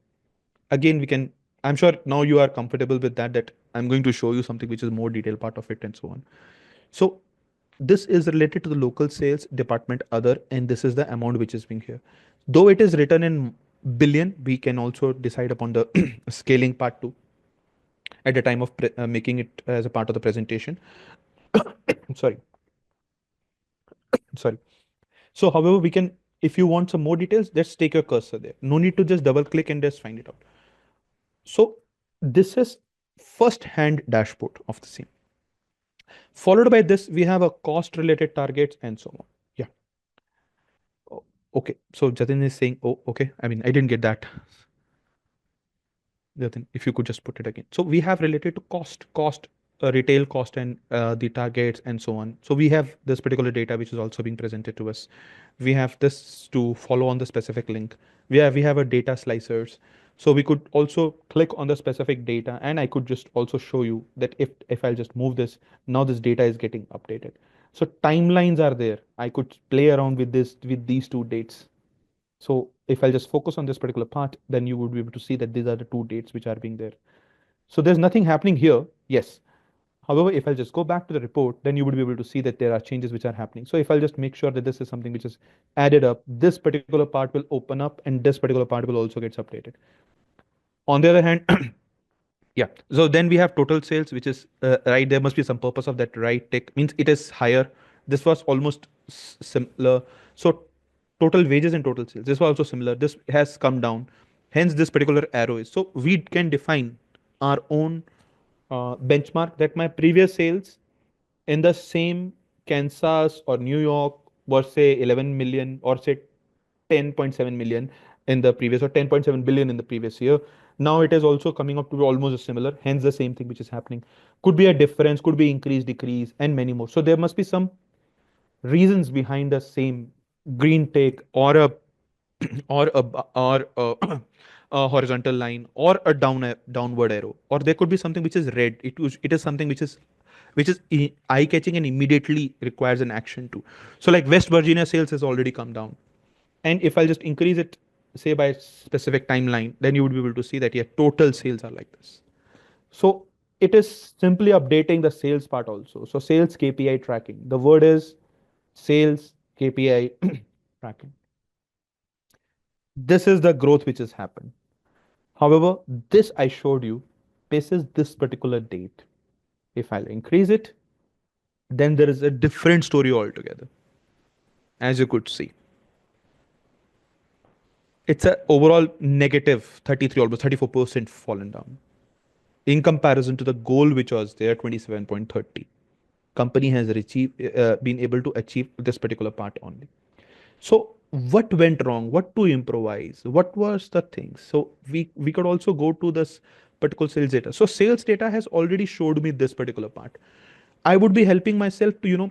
Again, we can, I'm sure now you are comfortable with that, that I'm going to show you something which is more detailed part of it and so on. So this is related to the local sales department other, and this is the amount which is being here. Though it is written in billion, we can also decide upon the scaling part too at the time of making it as a part of the presentation. Sorry, sorry. So, however, we can, if you want some more details, let's take your cursor there. No need to just double click and just find it out. So, this is first hand dashboard of the same. Followed by this, we have a cost related targets and so on. Yeah. Okay. So, Jatin is saying, oh, okay. I mean, I didn't get that. Jatin, if you could just put it again. So we have related to retail cost, and the targets and so on. So we have this particular data which is also being presented to us. We have this to follow on the specific link. We have a data slicers. So we could also click on the specific data, and I could just also show you that if I'll just move this, now this data is getting updated. So timelines are there. I could play around with these two dates. So if I'll just focus on this particular part, then you would be able to see that these are the two dates which are being there. So there's nothing happening here. Yes. However, if I'll just go back to the report, then you would be able to see that there are changes which are happening. So if I'll just make sure that this is something which is added up, this particular part will open up and this particular part will also gets updated. On the other hand, yeah. So then we have total sales, which is right. There must be some purpose of that, right? Tick means it is higher. This was almost similar. So total wages and total sales. This was also similar. This has come down. Hence, this particular arrow is. So we can define our own benchmark that my previous sales in the same Kansas or New York was say 11 million or say 10.7 million in the previous or 10.7 billion in the previous year. Now it is also coming up to be almost similar, hence the same thing which is happening. Could be a difference, could be increase, decrease, and many more. So there must be some reasons behind the same green take or a or a a horizontal line or a downward arrow, or there could be something which is red. It is something which is eye catching and immediately requires an action too. So like West Virginia sales has already come down, and if I'll just increase it, say by specific timeline, then you would be able to see that yeah, total sales are like this. So it is simply updating the sales part also. So sales KPI tracking. The word is sales KPI tracking. This is the growth which has happened. However, this I showed you basis this particular date. If I'll increase it, then there is a different story altogether. As you could see, it's a overall negative 33, almost 34% fallen down in comparison to the goal which was there 27.30. Company has been able to achieve this particular part only. So what went wrong? What to improvise? What was the thing? So we could also go to this particular sales data. So sales data has already showed me this particular part. I would be helping myself to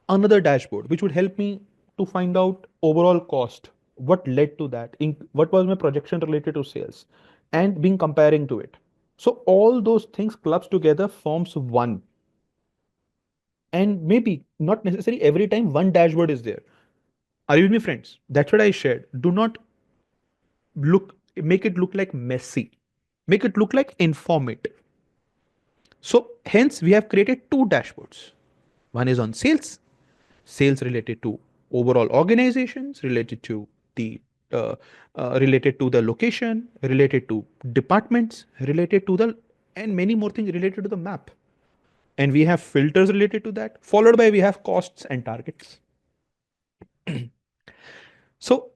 another dashboard which would help me to find out overall cost, what led to that, what was my projection related to sales, and being comparing to it. So all those things clubs together forms one, and maybe not necessarily every time one dashboard is there. Are you with me, friends? That's what I shared. Do not make it look like messy, make it look like informative. So hence we have created two dashboards. One is on sales related to overall organizations, uh, related to the location, related to departments, related to the and many more things related to the map. And we have filters related to that, followed by we have costs and targets. So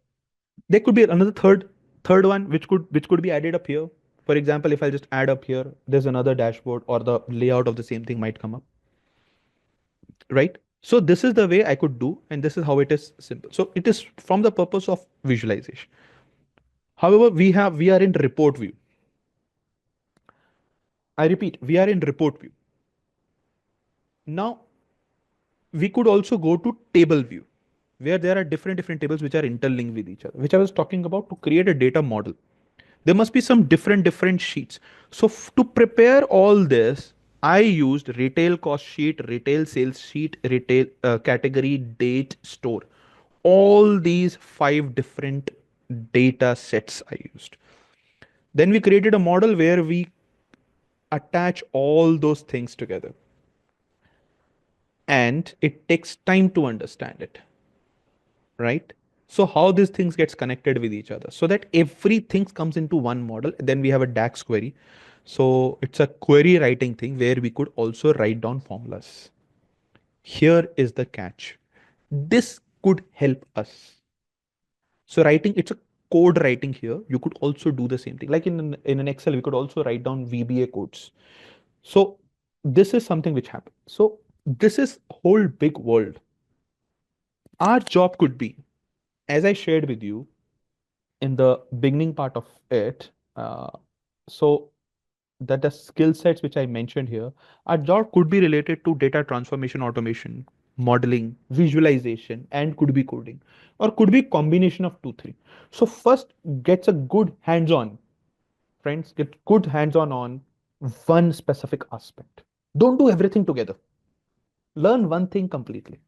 there could be another third one which could be added up here. For example, if I just add up here, there's another dashboard or the layout of the same thing might come up, right? So this is the way I could do, and this is how it is simple. So it is from the purpose of visualization. However, we are in report view. I repeat, we are in report view. Now we could also go to table view, where there are different tables which are interlinked with each other, which I was talking about to create a data model. There must be some different sheets. So to prepare all this, I used retail cost sheet, retail sales sheet, retail category, date, store. All these 5 different data sets I used. Then we created a model where we attach all those things together, and it takes time to understand it, right? So how these things gets connected with each other, so that everything comes into one model. Then we have a DAX query. So it's a query writing thing where we could also write down formulas. Here is the catch. This could help us. So writing, it's a code writing here. You could also do the same thing. Like in an Excel, we could also write down VBA codes. So this is something which happens. So this is whole big world. Our job could be, as I shared with you in the beginning part of it, Uh, so that the skill sets which I mentioned here are job could be related to data transformation, automation, modeling, visualization, and could be coding, or could be combination of two, three. So first gets a good hands-on, friends, get good hands-on on one specific aspect. Don't do everything together. Learn one thing completely,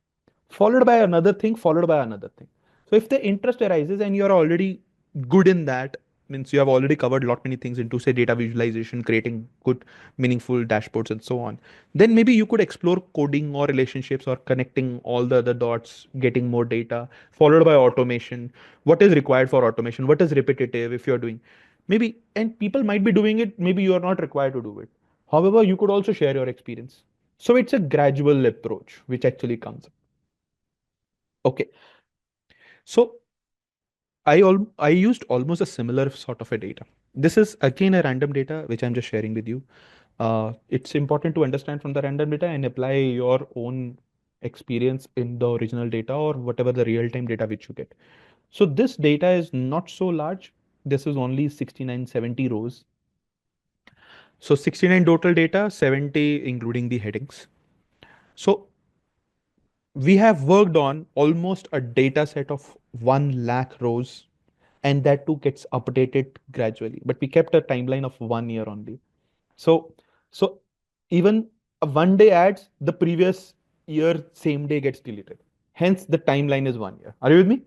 followed by another thing, followed by another thing. So if the interest arises and you're already good in that, means you have already covered lot many things into say data visualization, creating good meaningful dashboards and so on, then maybe you could explore coding or relationships or connecting all the other dots, getting more data, followed by automation. What is required for automation? What is repetitive if you're doing? Maybe, and people might be doing it, maybe you are not required to do it. However, you could also share your experience. So it's a gradual approach which actually comes. Okay. So I used almost a similar sort of a data. This is again a random data which I'm just sharing with you. It's important to understand from the random data and apply your own experience in the original data or whatever the real time data which you get. So this data is not so large. This is only 69, 70 rows. So 69 total data, 70 including the headings. So we have worked on almost a data set of 1 lakh rows, and that too gets updated gradually, but we kept a timeline of 1 year only. So so even a 1 day ads, the previous year same day gets deleted, hence the timeline is 1 year. Are you with me?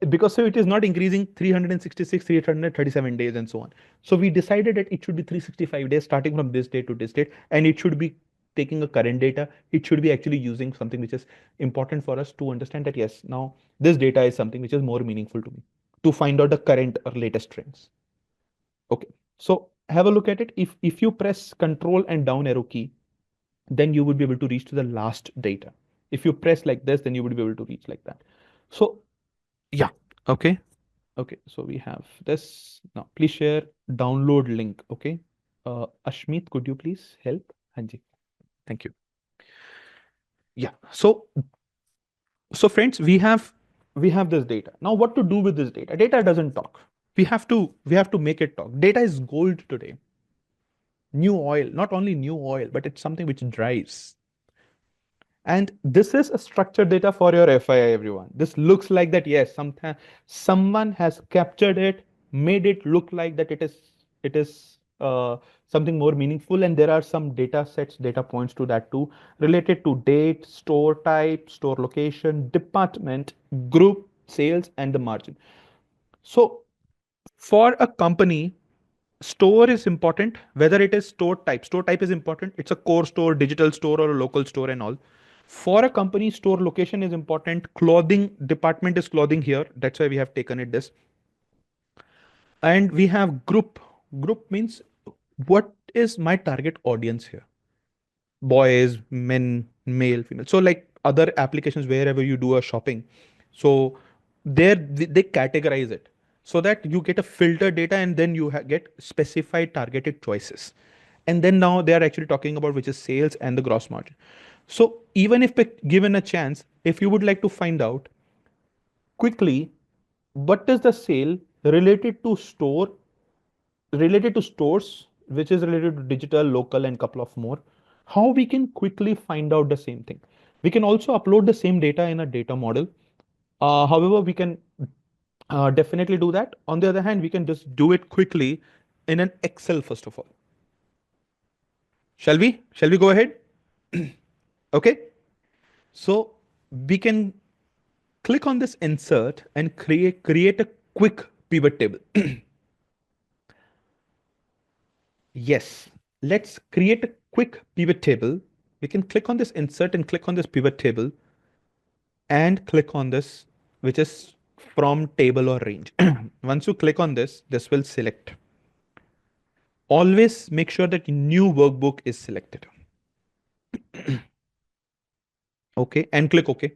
Because so it is not increasing 366, 337 days and so on. So we decided that it should be 365 days starting from this date to this date, and it should be taking a current data. It should be actually using something which is important for us to understand that yes, now this data is something which is more meaningful to me to find out the current or latest trends. Okay, so have a look at it. If you press control and down arrow key, then you would be able to reach to the last data. If you press like this, then you would be able to reach like that. So yeah, okay. Okay, so we have this. Now, please share download link. Okay. Ashmeet, could you please help? Hanji, thank you. Yeah. So friends, we have this data. Now, what to do with this data? Data doesn't talk. We have to make it talk. Data is gold today. New oil, not only new oil, but it's something which drives. And this is a structured data for your FII, everyone. This looks like that, yes, someone has captured it, made it look like that it is something more meaningful. And there are some data sets, data points to that too, related to date, store type, store location, department, group, sales, and the margin. So for a company, store is important, whether it is store type is important. It's a core store, digital store, or a local store and all. For a company, store location is important. Clothing department is clothing here, that's why we have taken it this. And we have group means what is my target audience here? Boys, men, male, female. So like other applications wherever you do a shopping, so there they categorize it so that you get a filter data, and then you get specified targeted choices. And then now they are actually talking about which is sales and the gross margin. So even if given a chance, if you would like to find out quickly what is the sale related to stores, which is related to digital, local, and couple of more, how we can quickly find out the same thing. We can also upload the same data in a data model. However, we can definitely do that. On the other hand, we can just do it quickly in an Excel first of all. Shall we go ahead? Okay. So we can click on this insert and create a quick pivot table. Yes, let's create a quick pivot table. We can click on this insert and click on this pivot table and click on this, which is from table or range. Once you click on this will select. Always make sure that new workbook is selected. Okay, and click OK.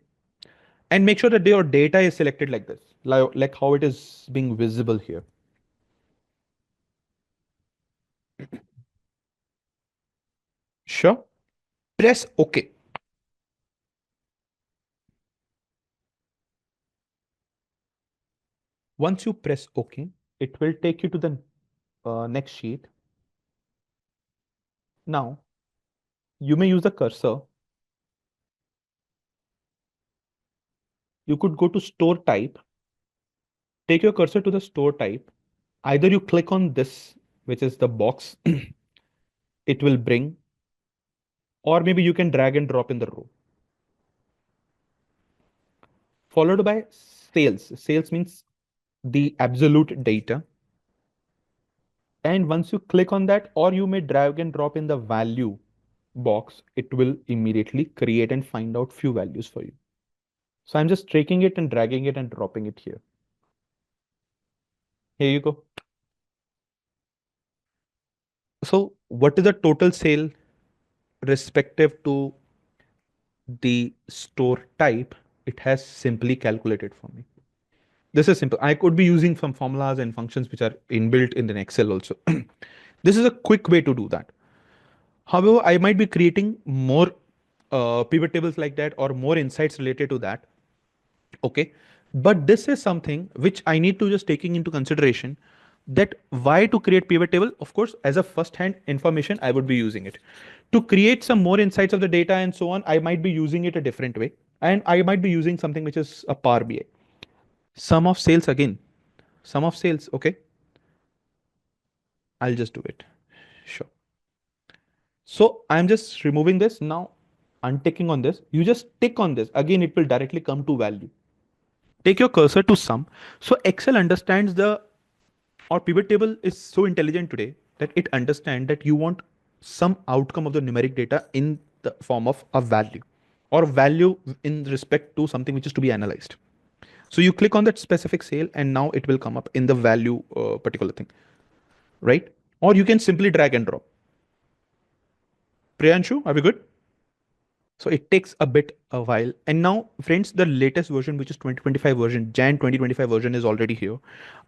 And make sure that your data is selected like this, like how it is being visible here. Sure. Press OK. Once you press OK, it will take you to the next sheet. Now, you may use the cursor. You could go to store type, take your cursor to the store type. Either you click on this, which is the box, it will bring, or maybe you can drag and drop in the row. Followed by sales. Sales means the absolute data. And once you click on that, or you may drag and drop in the value box, it will immediately create and find out few values for you. So I'm just taking it and dragging it and dropping it here. Here you go. So what is the total sale respective to the store type? It has simply calculated for me. This is simple. I could be using some formulas and functions which are inbuilt in an Excel also. This is a quick way to do that. However, I might be creating more pivot tables like that or more insights related to that. Okay. But this is something which I need to just taking into consideration that why to create pivot table. Of course, as a first hand information, I would be using it to create some more insights of the data and so on. I might be using it a different way, and I might be using something which is a Power BI. Sum of sales again. Sum of sales. Okay. I'll just do it. Sure. So I'm just removing this now, unticking on this. You just tick on this. Again, it will directly come to value. Take your cursor to sum. So Excel understands the, or pivot table is so intelligent today that it understands that you want some outcome of the numeric data in the form of a value or value in respect to something which is to be analyzed. So you click on that specific sale and now it will come up in the value particular thing, right? Or you can simply drag and drop. Priyanshu, are we good? So it takes a bit a while. And now, friends, the latest version, which is 2025 version, Jan 2025 version is already here.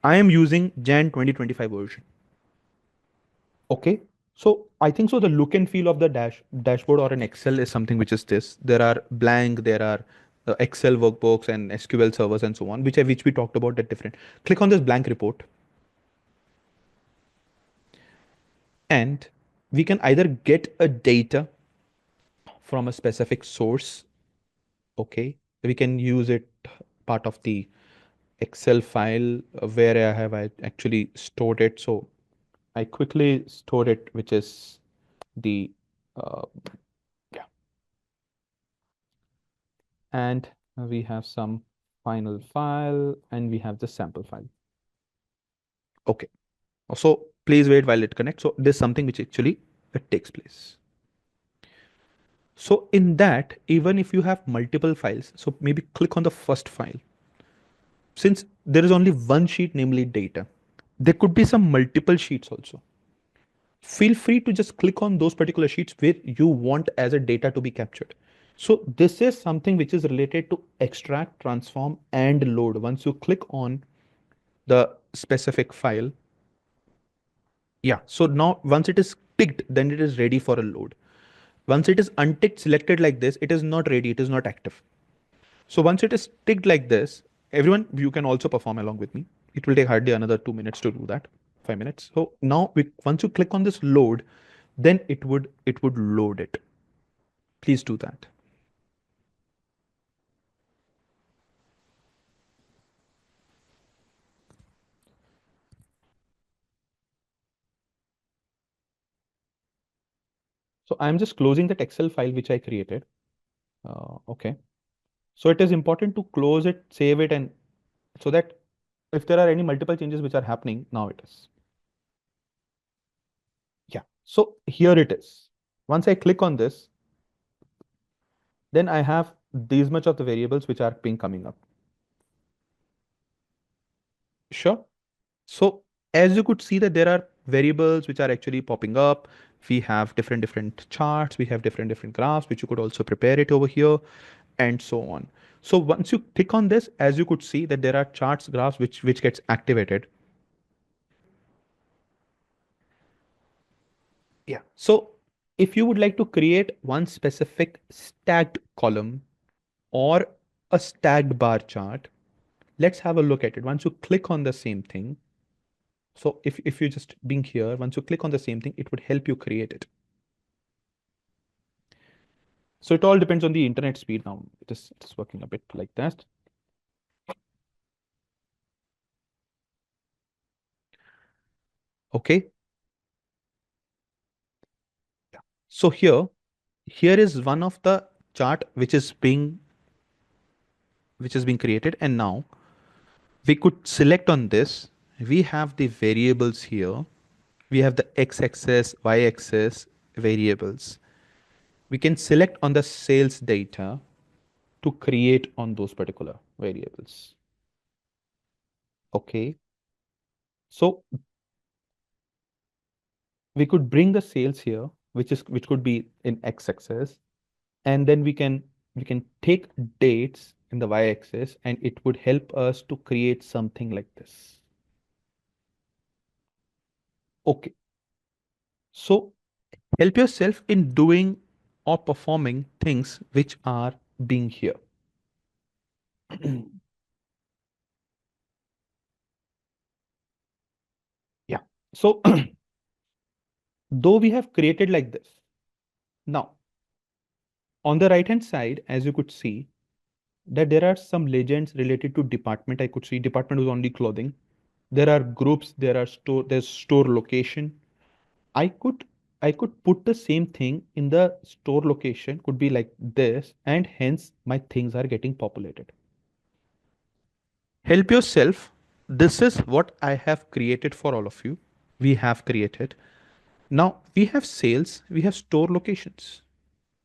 I am using Jan 2025 version. Okay. So I think so the look and feel of the dashboard or an Excel is something which is this. There are blank, there are Excel workbooks and SQL servers and so on, which we talked about at different. Click on this blank report and we can either get a data from a specific source. Okay. We can use it part of the Excel file where I actually stored it. So I quickly stored it, which is the uh, yeah, and we have some final file and we have the sample file. Okay, so please wait while it connects. So there's something which actually it takes place. So in that, even if you have multiple files, so maybe click on the first file. Since there is only one sheet, namely data, there could be some multiple sheets also. Feel free to just click on those particular sheets where you want as a data to be captured. So this is something which is related to extract, transform, and load. Once you click on the specific file, yeah. So now once it is ticked, then it is ready for a load. Once it is unticked, selected like this, it is not ready, it is not active. So once it is ticked like this, everyone, you can also perform along with me. It will take hardly another 2 minutes to do that, 5 minutes. So now once you click on this load, then it would load it. Please do that. So I'm just closing that Excel file which I created. Okay. So it is important to close it, save it, and so that if there are any multiple changes which are happening, now it is. Yeah. So here it is. Once I click on this, then I have these much of the variables which are being coming up. Sure. So as you could see that there are variables which are actually popping up. We have different charts. We have different graphs, which you could also prepare it over here and so on. So once you click on this, as you could see that there are charts, graphs, which gets activated. Yeah. So if you would like to create one specific stacked column or a stacked bar chart, let's have a look at it. Once you click on the same thing, So if you just being here, once you click on the same thing, it would help you create it. So it all depends on the internet speed now. It is working a bit like that. Okay. So here is one of the chart which is being created, and now we could select on this. We have the variables here. We have the x-axis, y-axis variables. We can select on the sales data to create on those particular variables. Okay. So we could bring the sales here, which could be in x-axis, and then we can take dates in the y-axis, and it would help us to create something like this. Okay. So help yourself in doing or performing things which are being here. Yeah. So though we have created like this, now on the right hand side, as you could see, that there are some legends related to department. I could see department was only clothing. There are groups, there's store location. I could i could put the same thing in the store location, could be like this, and hence my things are getting populated. Help yourself. This is what I have created for all of you. We have created. Now we have sales, we have store locations,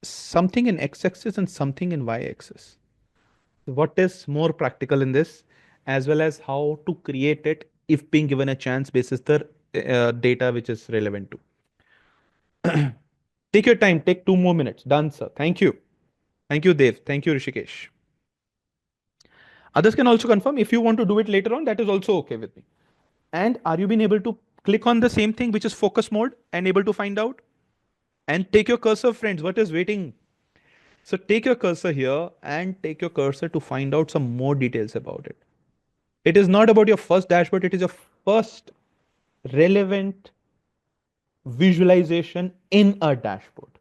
something in x-axis and something in y-axis. What is more practical in this, as well as how to create it if being given a chance basis the data which is relevant to. Take your time, take 2 more minutes. Done, sir. Thank you. Thank you, Dev. Thank you, Rishikesh. Others can also confirm if you want to do it later on, that is also okay with me. And are you being able to click on the same thing which is focus mode and able to find out? And take your cursor, friends. What is waiting? So take your cursor here and take your cursor to find out some more details about it. It is not about your first dashboard, it is your first relevant visualization in a dashboard,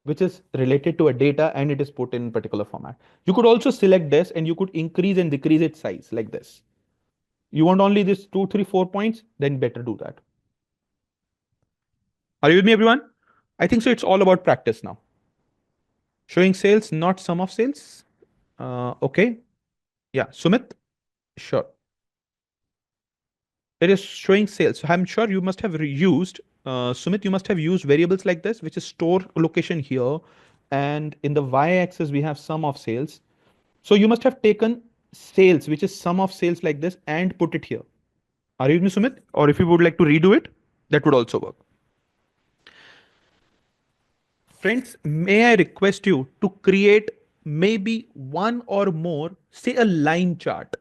which is related to a data and it is put in particular format. You could also select this and you could increase and decrease its size like this. You want only this 2, 3, 4 points, then better do that. Are you with me, everyone? I think so. It's all about practice now. Showing sales, not sum of sales. Okay. Yeah. Sumit, sure. It is showing sales. So I'm sure you must have used, Sumit, you must have used variables like this, which is store location here. And in the y-axis, we have sum of sales. So you must have taken sales, which is sum of sales like this, and put it here. Are you with me, Sumit? Or if you would like to redo it, that would also work. Friends, may I request you to create maybe one or more, say a line chart.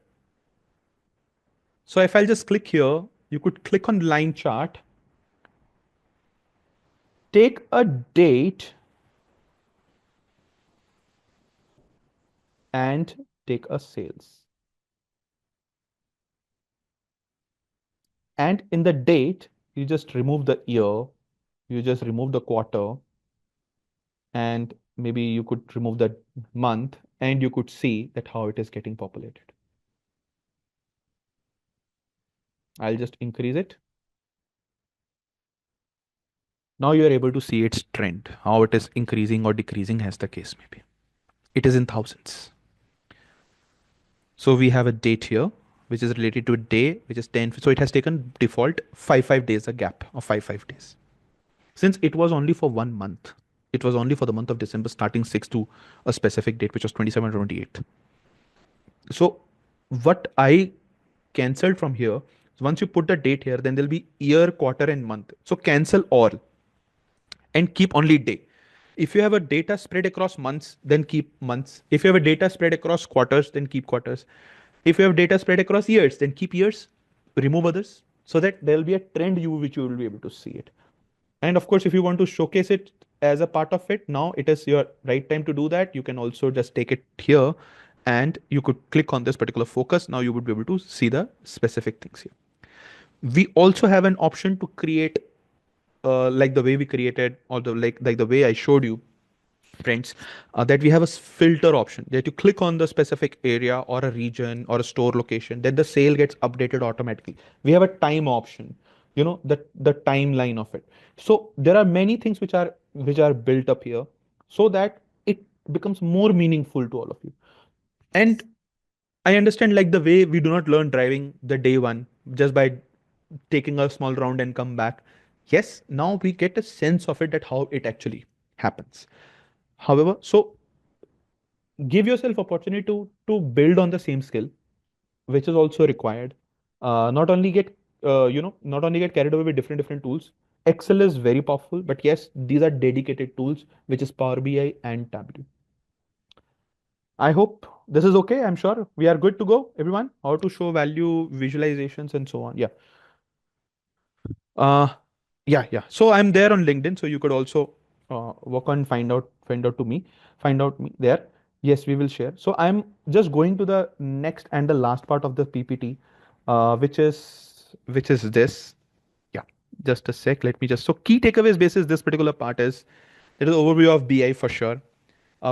So if I'll just click here, you could click on line chart, take a date and take a sales. And in the date, you just remove the year, you just remove the quarter, and maybe you could remove the month, and you could see that how it is getting populated. I'll just increase it. Now you are able to see its trend, how it is increasing or decreasing as the case may be. It is in thousands. So we have a date here, which is related to a day, which is 10. So it has taken default 5 days, a gap of 5 days. Since it was only for 1 month, it was only for the month of December, starting 6 to a specific date, which was 27 or 28th. So what I cancelled from here, once you put the date here, then there'll be year, quarter, and month. So cancel all and keep only day. If you have a data spread across months, then keep months. If you have a data spread across quarters, then keep quarters. If you have data spread across years, then keep years, remove others, so that there will be a trend which you will be able to see it. And of course, if you want to showcase it as a part of it, now it is your right time to do that. You can also just take it here and you could click on this particular focus. Now you would be able to see the specific things here. We also have an option to create, like the way we created, or the like the way I showed you, friends, that we have a filter option that you click on the specific area or a region or a store location, then the sale gets updated automatically. We have a time option, the timeline of it. So there are many things which are built up here, so that it becomes more meaningful to all of you. And I understand, like the way we do not learn driving the day one just by taking a small round and come back. Yes, now we get a sense of it, that how it actually happens. However, so give yourself opportunity to build on the same skill, which is also required. Not only get carried away with different tools. Excel is very powerful, but yes, these are dedicated tools, which is Power BI and Tableau. I hope this is okay. I'm sure we are good to go, everyone. How to show value, visualizations, and so on. Yeah. Uh, yeah. So I'm there on LinkedIn, so you could also work on find out me there. Yes, we will share. So I'm just going to the next and the last part of the PPT, which is this. Yeah, just a sec. Let me just, so key takeaways basis this particular part is, it is overview of BI for sure.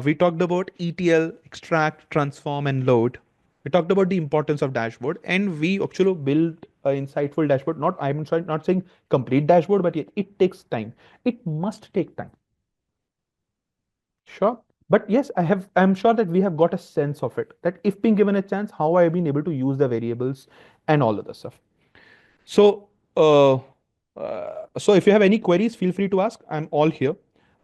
We talked about ETL, extract, transform, and load. We talked about the importance of dashboard, and we actually built an insightful dashboard. I'm sorry, not saying complete dashboard, but yet it takes time. It must take time. Sure. But yes, I'm sure that we have got a sense of it. That if being given a chance, how I've been able to use the variables and all of the stuff. So, so if you have any queries, feel free to ask. I'm all here.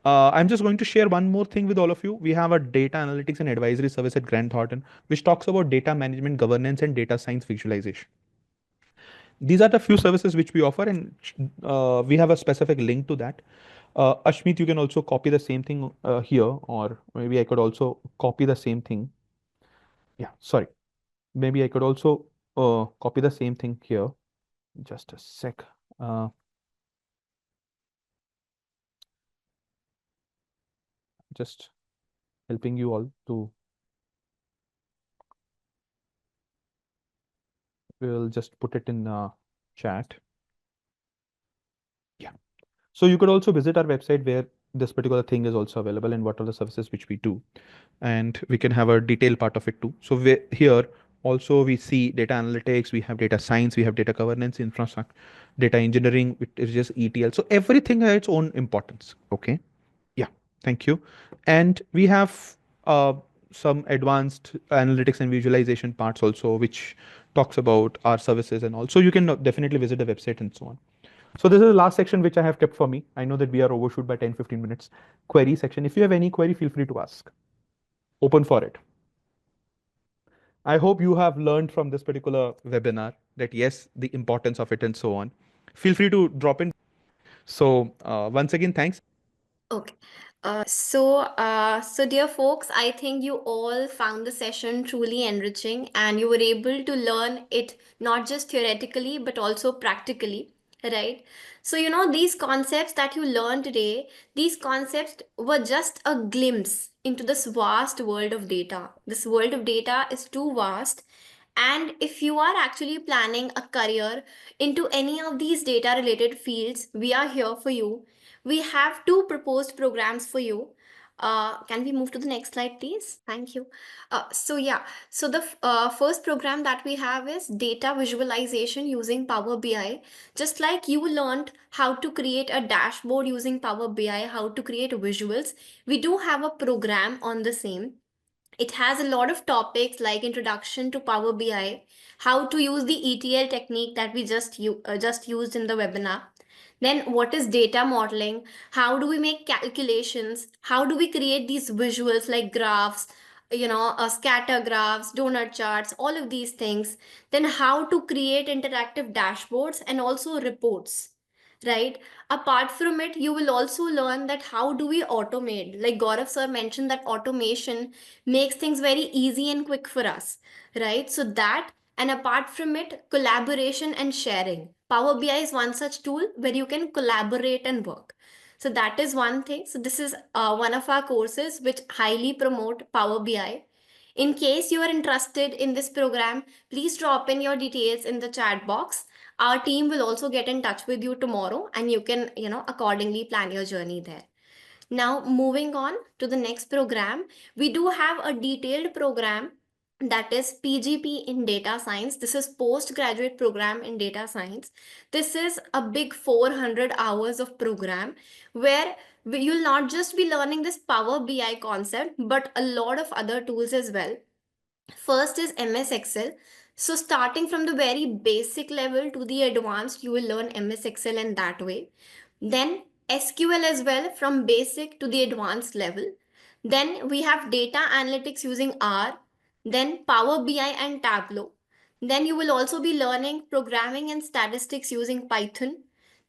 I'm just going to share one more thing with all of you. We have a data analytics and advisory service at Grant Thornton, which talks about data management, governance, and data science visualization. These are the few services which we offer, and we have a specific link to that. Ashmit, you can also copy the same thing here, or maybe I could also copy the same thing. Yeah, sorry. Maybe I could also copy the same thing here. Just a sec. Uh, just helping you all to, we'll just put it in chat. Yeah. So you could also visit our website where this particular thing is also available, and what are the services which we do. And we can have a detailed part of it too. So here also we see data analytics, we have data science, we have data governance, infrastructure, data engineering, it is just ETL. So everything has its own importance. Okay. Yeah, thank you. And we have some advanced analytics and visualization parts also, which talks about our services and all. So you can definitely visit the website and so on. So this is the last section which I have kept for me. I know that we are overshoot by 10-15 minutes. Query section. If you have any query, feel free to ask. Open for it. I hope you have learned from this particular webinar that yes, the importance of it and so on. Feel free to drop in. So once again, thanks. Okay. So dear folks, I think you all found the session truly enriching and you were able to learn it not just theoretically but also practically, right? So, these concepts that you learned today, these concepts were just a glimpse into this vast world of data. This world of data is too vast. And if you are actually planning a career into any of these data related fields, we are here for you. We have two proposed programs for you. Can we move to the next slide, please? Thank you. So the first program that we have is data visualization using Power BI. Just like you learned how to create a dashboard using Power BI, how to create visuals, we do have a program on the same. It has a lot of topics like introduction to Power BI, how to use the ETL technique that we just used in the webinar. Then what is data modeling? How do we make calculations? How do we create these visuals like graphs, scatter graphs, donut charts, all of these things. Then how to create interactive dashboards and also reports, right? Apart from it, you will also learn that how do we automate, like Gaurav sir mentioned that automation makes things very easy and quick for us, right? So that, and apart from it, collaboration and sharing. Power BI is one such tool where you can collaborate and work. So that is one thing. So this is one of our courses which highly promote Power BI. In case you are interested in this program, please drop in your details in the chat box. Our team will also get in touch with you tomorrow, and you can, accordingly plan your journey there. Now, moving on to the next program, we do have a detailed program, that is PGP in data science. This is postgraduate program in data science. This is a big 400 hours of program where you'll not just be learning this Power BI concept, but a lot of other tools as well. First is MS Excel. So, starting from the very basic level to the advanced, you will learn MS Excel in that way. Then, SQL as well, from basic to the advanced level. Then, we have data analytics using R, then Power BI and Tableau. Then, you will also be learning programming and statistics using Python.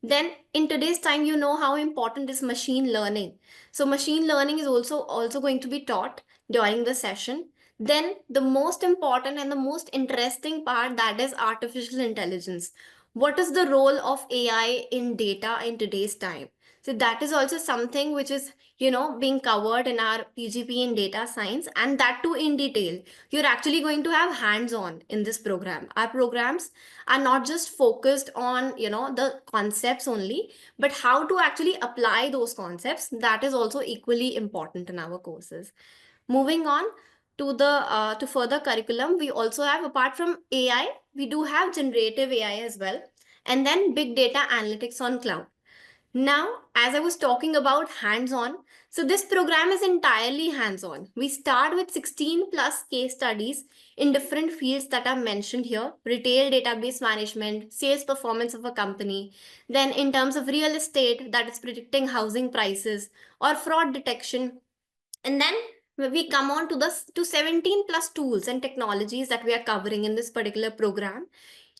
Then, in today's time, you know how important is machine learning. So, machine learning is also going to be taught during the session. Then the most important and the most interesting part, that is artificial intelligence. What is the role of AI in data in today's time? So that is also something which is, being covered in our PGP in data science, and that too in detail. You're actually going to have hands-on in this program. Our programs are not just focused on, the concepts only, but how to actually apply those concepts. That is also equally important in our courses. Moving on to the to further curriculum, we also have, apart from AI, we do have generative AI as well, and then big data analytics on cloud. Now, as I was talking about hands on, so this program is entirely hands on. We start with 16 plus case studies in different fields that are mentioned here: retail database management, sales performance of a company, then in terms of real estate, that is predicting housing prices, or fraud detection. And then we come on to the to 17 plus tools and technologies that we are covering in this particular program.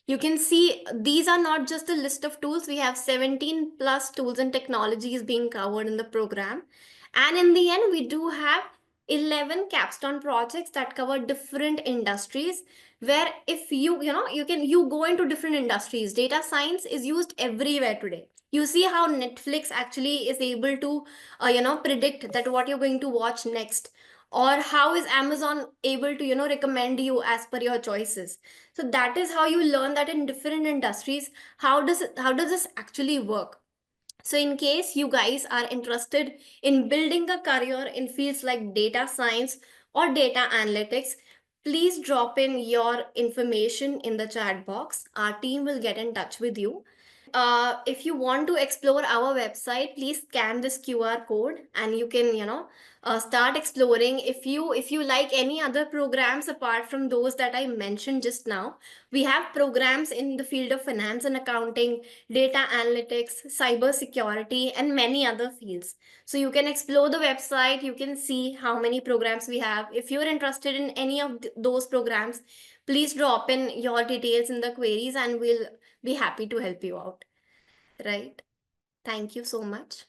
You can see these are not just a list of tools. We have 17 plus tools and technologies being covered in the program. And in the end, we do have 11 capstone projects that cover different industries, where if you go into different industries. Data science is used everywhere today. You see how Netflix actually is able to predict that what you're going to watch next, or how is Amazon able to recommend you as per your choices. So that is how you learn that in different industries, how does this actually work. So in case you guys are interested in building a career in fields like data science or data analytics, please drop in your information in the chat box. Our team will get in touch with you. If you want to explore our website, please scan this QR code and you can, start exploring. If you like any other programs apart from those that I mentioned just now, we have programs in the field of finance and accounting, data analytics, cyber security, and many other fields. So you can explore the website. You can see how many programs we have. If you're interested in any of those programs, please drop in your details in the queries and we'll be happy to help you out. Right. Thank you so much.